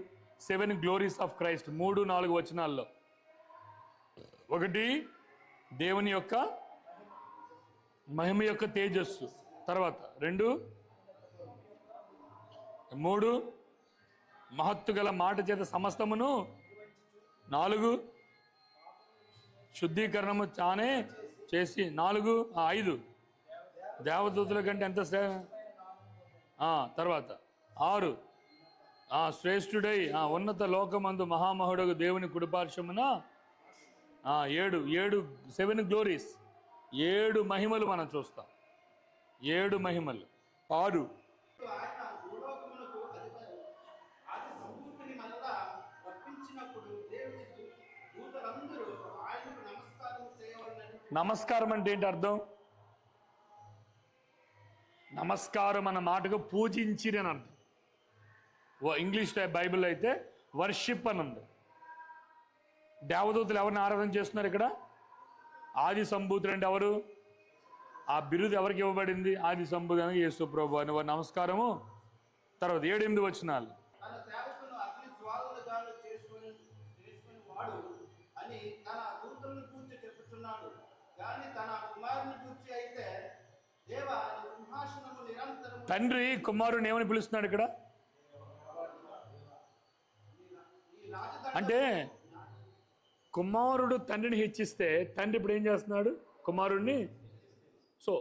7 గ్లోరీస్ ఆఫ్ క్రైస్ట్ 3-4 వచనాల్లో. 1 దేవుని యొక్క మహిమ యొక్క తేజస్సు, తర్వాత 2 3 మహత్తు గల మాట చేత సమస్తమును, 4 శుద్ధీకరణము చానే చేసి, 4 5 దేవదూతుల కంటే ఎంత తర్వాత 6 శ్రేష్ఠుడై ఉన్నత లోకమందు మహామహుడగు దేవుని కుడిపార్శ్వమున, 7 గ్లోరీస్, 7 మహిమలు మనం చూస్తాం. 7 మహిమలు. 6 ఆయన భూలోకమునకు ఆది సంభూతిని మరలా రప్పించినప్పుడు దేవుని దూతలందరూ ఆయనకు నమస్కారం చేయవలెనని. నమస్కారం అంటే ఏంటి అర్థం? నమస్కారం అన్న మాటకు పూజించిరి అని అర్థం. ఇంగ్లీష్ బైబిల్ అయితే వర్షిప్ అని ఉంది. దేవదూతలు ఎవరిని ఆరాధన చేస్తున్నారు ఇక్కడ? ఆది సంభూతులు అంటే ఎవరు? ఆ బిరుదు ఎవరికి ఇవ్వబడింది? ఆది సంభూతానికి యేసు ప్రభువు అని వారి నమస్కారము. తర్వాత 7-8 వచనాలు. తన సేవకులను అగ్ని జ్వాలలుగాను చేసుకొని వాడు అని తన దూతలను కూర్చి చెప్పుచున్నాడు. కానీ తన కుమారుని కూర్చి అయితే, దేవా నీ సింహాసనము నిరంతరము. తండ్రి కుమారుని ఏమని పిలుస్తున్నాడు ఇక్కడ? అంటే కుమారుడు తండ్రిని హెచ్చిస్తే తండ్రి ఇప్పుడు ఏం చేస్తున్నాడు? కుమారుడిని. సో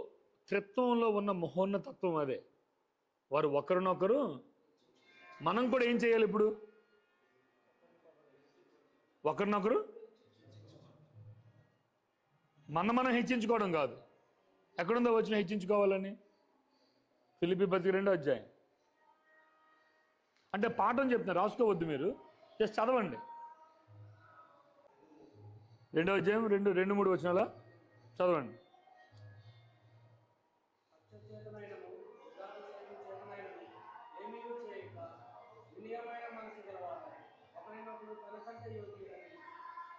త్రిత్వంలో ఉన్న మహోన్నతత్వం అదే. వారు ఒకరినొకరు. మనం కూడా ఏం చేయాలి ఇప్పుడు? ఒకరినొకరు మనం హెచ్చించుకోవడం కాదు. ఎక్కడుందో వచ్చిన హెచ్చించుకోవాలని? ఫిలిప్పీ పత్రిక 2వ అధ్యాయం. అంటే పాఠం చెప్తున్నారు, రాసుకోవద్దు మీరు, జస్ట్ చదవండి. 2వ అధ్యాయం 2-3 వచనాల చదవండి.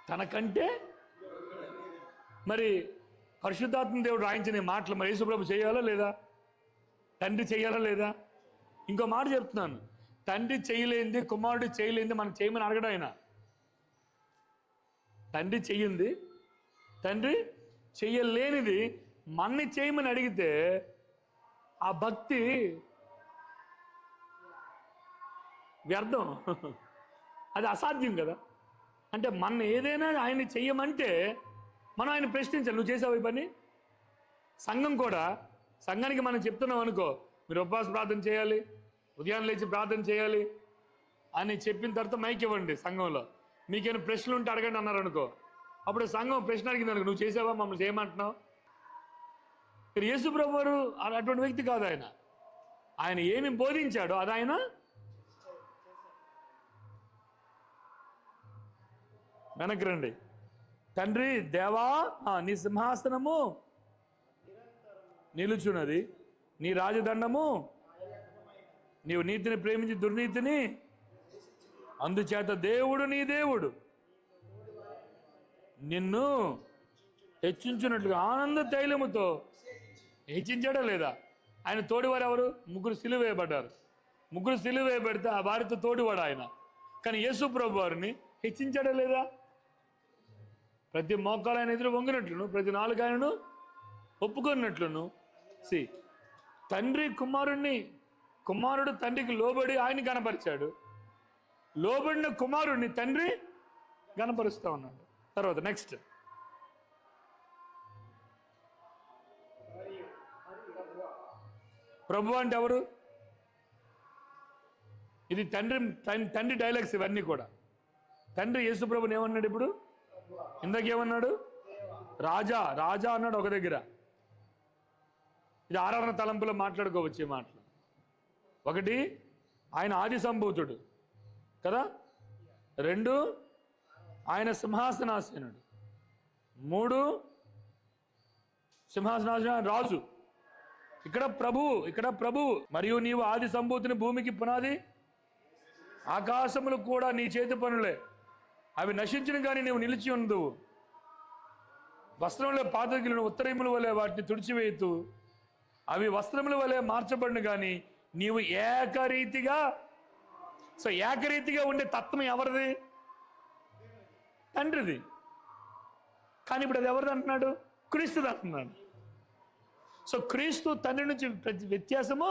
తనకంటే మరి పరిశుద్ధాత్మ దేవుడు రాయించిన మాటలు మరి యేసుప్రభు చేయాలా లేదా? తండ్రి చేయాలా లేదా? ఇంకో మాట చెప్తున్నాను, తండ్రి చేయలేంది, కుమారుడు చేయలేంది మనం చేయమని అడగడం. ఆయన తండ్రి చెయ్యింది, తండ్రి చెయ్యలేనిది మన్ని చేయమని అడిగితే ఆ భక్తి వ్యర్థం. అది అసాధ్యం కదా. అంటే మన ఏదైనా ఆయన చెయ్యమంటే మనం ఆయన ప్రశ్నించాలి, నువ్వు చేసావు ఈ పని. సంఘం కూడా, సంఘానికి మనం చెప్తున్నాం అనుకో, మీరు ఉపవాస ప్రార్థన చేయాలి, ఉదయాన్నే లేచి ప్రార్థన చేయాలి అని చెప్పిన తర్వాత మైక్ ఇవ్వండి సంఘంలో, మీకేమైనా ప్రశ్నలు ఉంటే అడగండి అన్నారు అనుకో. అప్పుడు సంఘం ప్రశ్న అడిగింది అనుకో, నువ్వు చేసావా, మమ్మల్ని చేయమంటున్నావు. యేసు ప్రభువు వారు అటువంటి వ్యక్తి కాదు. ఆయన ఏమి బోధించాడో అది ఆయన వెనక్కి రండి. తండ్రి దేవా నీ సింహాసనము నిలుచున్నది, నీ రాజదండము, నీవు నీతిని ప్రేమించి దుర్నీతిని, అందుచేత దేవుడు నీ దేవుడు నిన్ను హెచ్చించున్నట్లుగా ఆనంద తైలముతో హెచ్చించాడా లేదా? ఆయన తోడివారు ఎవరు? 3 సిలువ వేయబడ్డారు. 3 సిలువ వేయబడితే ఆ వారితో తోడివాడు ఆయన. కానీ యేసు ప్రభు వారిని హెచ్చించాడా లేదా? ప్రతి మోకాలు ఆయన ఎదురు వంగినట్లును, ప్రతి నాలుగు ఆయనను ఒప్పుకున్నట్లును. తండ్రి కుమారుడు తండ్రికి లోబడి ఆయన కనపరిచాడు. లోబడిన కుమారుడిని తండ్రి కనపరుస్తా ఉన్నాడు. తర్వాత నెక్స్ట్, ప్రభు అంటే ఎవరు? ఇది తండ్రి డైలాగ్స్ ఇవన్నీ కూడా. తండ్రి యేసు ప్రభుని ఏమన్నాడు ఇప్పుడు? ఇందాకేమన్నాడు? రాజా రాజా అన్నాడు ఒక దగ్గర. ఇది ఆరాధన తలంపులో మాట్లాడుకోవచ్చు ఈ మాటలు. 1 ఆయన ఆది సంభూతుడు కదా. 2 ఆయన సింహాసనాసీనుడు. 3 సింహాసనాసీన రాజు. ఇక్కడ ప్రభువు. మరియు నీవు ఆది సంభూతిని, భూమికి పునాది, ఆకాశములు కూడా నీ చేతి పనులే. అవి నశించిన కానీ నీవు నిలిచి ఉండవు. వస్త్రంలో పాతగిలిన ఉత్తరీముల వలె వాటిని తుడిచివేయతూ అవి వస్త్రముల వలె మార్చబడిన కానీ నీవు ఏకరీతిగా. సో ఏకరీతిగా ఉండే తత్వం ఎవరిది? తండ్రిది. కానీ ఇప్పుడు అది ఎవరిది అంటున్నాడు? క్రీస్తుది అంటున్నాడు. సో క్రీస్తు తండ్రి నుంచి వ్యత్యాసము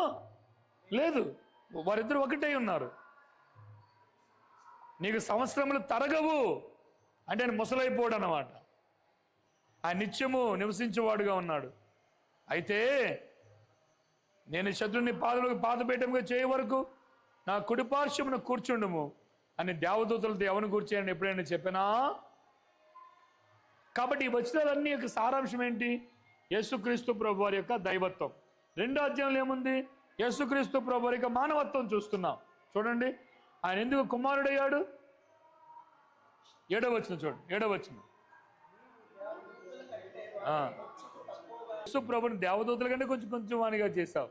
లేదు, వారిద్దరు ఒకటే ఉన్నారు. నీకు సంవత్సరములు తరగవు అంటే ఆయన ముసలైపోడు అన్నమాట. ఆయన నిత్యము నివసించేవాడుగా ఉన్నాడు. అయితే నేను శత్రుని పాదలకు పాదపీఠంగా చేయ వరకు నా కుడిపార్శ్వమున కూర్చుండుము అని దేవదూతలతో ఎవరిని కూర్చోని ఎప్పుడైనా చెప్పినా? కాబట్టి ఈ వచనాలన్నీ యొక్క సారాంశం ఏంటి? యేసుక్రీస్తు ప్రభు వారి యొక్క దైవత్వం. రెండో అధ్యాయంలో ఏముంది? యేసుక్రీస్తు ప్రభు వారి యొక్క మానవత్వం చూస్తున్నాం. చూడండి, ఆయన ఎందుకు కుమారుడయ్యాడు? 7వ వచనం చూడండి, 7వ వచనం. యేసు ప్రభుని దేవదూతల కంటే కొంచెం వానిగా చేశావు.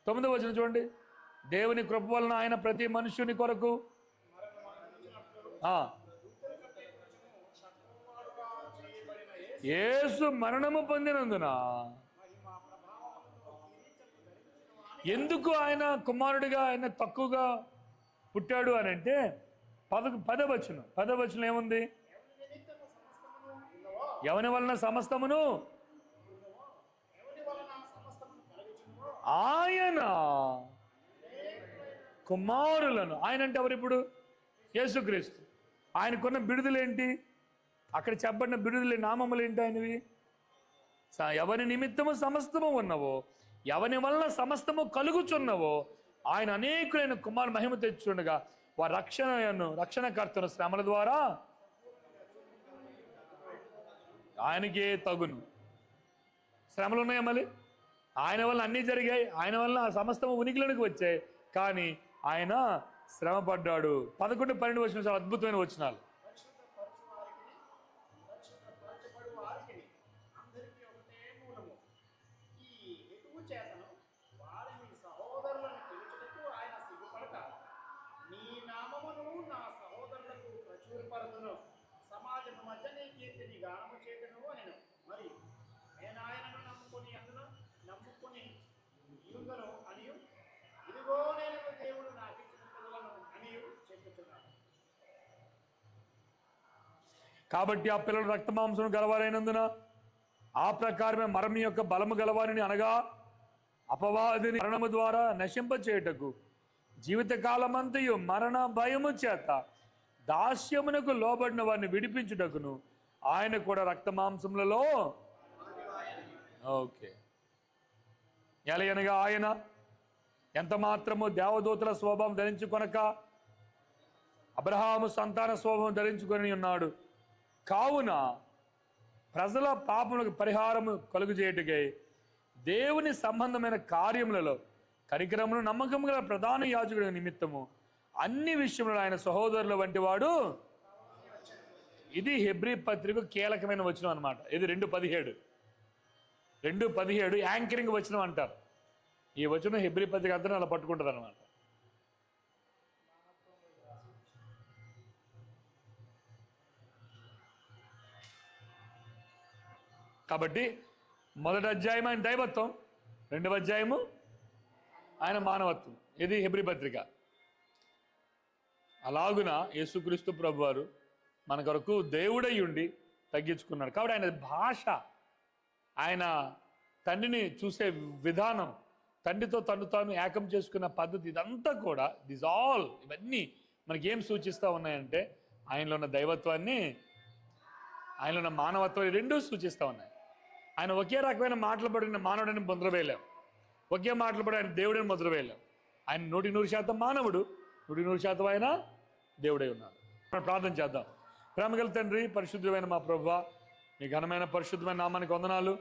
9వ వచనం చూడండి, దేవుని కృప వలన ఆయన ప్రతి మనుష్యుని కొరకు యేసు మరణము పొందినందున ఎందుకు ఆయన కుమారుడిగా ఆయన తక్కువగా పుట్టాడు అని అంటే 10వ వచనం ఏముంది? ఎవని వలన సమస్తమును ఆయన కుమారులను. ఆయన అంటే ఎవరు ఇప్పుడు? యేసుక్రీస్తు. ఆయనకున్న బిడుదలేంటి? అక్కడ చెప్పబడిన బిడుదల నామములు ఏంటి ఆయనవి? ఎవరి నిమిత్తము సమస్తము ఉన్నవో, ఎవని వలన సమస్తము కలుగుచున్నవో ఆయన అనేకులైన కుమారు మహిమ తెచ్చుండగా వారి రక్షణకర్తను శ్రమల ద్వారా ఆయనకే తగును. శ్రమలు ఉన్నాయా? మళ్ళీ ఆయన వల్ల అన్నీ జరిగాయి, ఆయన వల్ల సమస్తము ఉనికిలోనికి వచ్చాయి. కానీ ఆయన శ్రమ పడ్డాడు. 11, 12 వచనాలు చాలా అద్భుతమైన వచనాలు. సమాజము మధ్య నీ కీర్తిని గానము చేతును అనెను. మరి నేను ఆయనను నమ్ముకొని యుంగను అనియు, ఇదిగో నేను దేవుడు నాకు ఇచ్చిన పిల్లలను అనియు చెప్పుచున్నాను. కాబట్టి ఆ పిల్లలు రక్తమాంసం గలవారైనందున ఆ ప్రకారమే మరణం యొక్క బలము గలవారిని, అనగా అపవాదిని మరణము ద్వారా నశింపచేయుటకు జీవితకాలమంతయు మరణ భయము చేత దాస్యమునకు లోబడిన వారిని విడిపించుటకును ఆయన కూడా రక్తమాంసములలో ఎలయనగా ఆయన ఎంత మాత్రము దేవదూతల స్వభావం ధరించుకొనక అబ్రహాము సంతాన స్వభావం ధరించుకొని ఉన్నాడు. కావున ప్రజల పాపములకు పరిహారము కలుగుచేయుటకై దేవుని సంబంధమైన కార్యములలో కనికరమును నమ్మకము గల ప్రధాన యాజకుడి నిమిత్తము అన్ని విషయంలో ఆయన సహోదరుల వంటి వాడు. ఇది హెబ్రీ పత్రిక కీలకమైన వచనం అనమాట. ఇది 2:17 యాంకరింగ్ వచనం అంటారు. ఈ వచనం హెబ్రీ పత్రిక అంతా అలా పట్టుకుంటుంది అనమాట. కాబట్టి 1వ అధ్యాయం ఆయన దైవత్వం, 2వ అధ్యాయము ఆయన మానవత్వం. ఇది హెబ్రీ పత్రిక. అలాగున యేసుక్రీస్తు ప్రభువారు మన కొరకు దేవుడై ఉండి తగ్గించుకున్నాడు. కాబట్టి ఆయన భాష, ఆయన తండ్రిని చూసే విధానం, తండ్రితో తను తాను ఏకం చేసుకున్న పద్ధతి, ఇదంతా కూడా ఇవన్నీ మనకి ఏం సూచిస్తూ ఉన్నాయంటే ఆయనలో ఉన్న దైవత్వాన్ని, ఆయనలో ఉన్న మానవత్వాన్ని రెండూ సూచిస్తూ ఉన్నాయి. ఆయన ఒకే రకమైన మాటలు పడిన మానవుడిని ముద్రవేయలేం, ఒకే మాటలు పడి ఆయన దేవుడిని ముద్రవేయలేం. ఆయన 100% మానవుడు, 100% ఆయన దేవుడై ఉన్నాడు. మనం ప్రార్థన చేద్దాం. ప్రేమగల తండ్రి, పరిశుద్ధమైన మా ప్రభువా, మీ ఘనమైన పరిశుద్ధమైన నామానికి వందనాలు.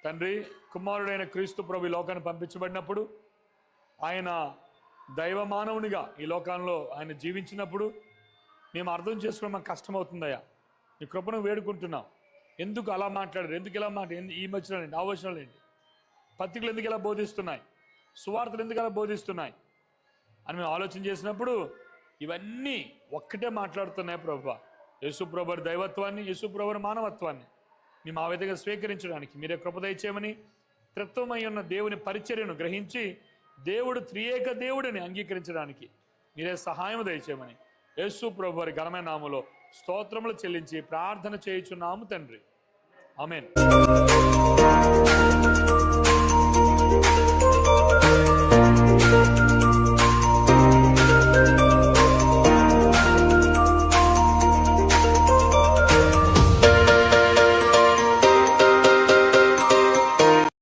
తండ్రి, కుమారుడైన క్రీస్తు ప్రభు ఈ లోకాన్ని పంపించబడినప్పుడు ఆయన దైవ మానవునిగా ఈ లోకంలో ఆయన జీవించినప్పుడు మేము అర్థం చేసుకోవడం మాకు కష్టమవుతుందయ్యా. నీ కృపను వేడుకుంటున్నాం. ఎందుకు అలా మాట్లాడారు, ఎందుకు ఇలా ఈ మధ్యలో ఏంటి, ఆ వచనాలు ఏంటి, పత్రికలు ఎందుకు ఇలా బోధిస్తున్నాయి, సువార్తలు ఎందుకు అలా బోధిస్తున్నాయి అని మేము ఆలోచన చేసినప్పుడు ఇవన్నీ ఒక్కటే మాట్లాడుతున్నాయి ప్రభువా. యేసు ప్రభువారి దైవత్వాన్ని, యేసు ప్రభువారి మానవత్వాన్ని మేము ఆ విధంగా స్వీకరించడానికి మీరే కృప దయచేయమని త్రిత్వమై ఉన్న దేవుని పరిచర్యను గ్రహించి దేవుడు త్రియేక దేవుడిని అంగీకరించడానికి మీరే సహాయం దయచేయమని యేసు ప్రభు వారి ఘనమైన నామములో స్తోత్రములు చెల్లించి ప్రార్థన చేయుచున్నాము తండ్రి. ఆమేన్.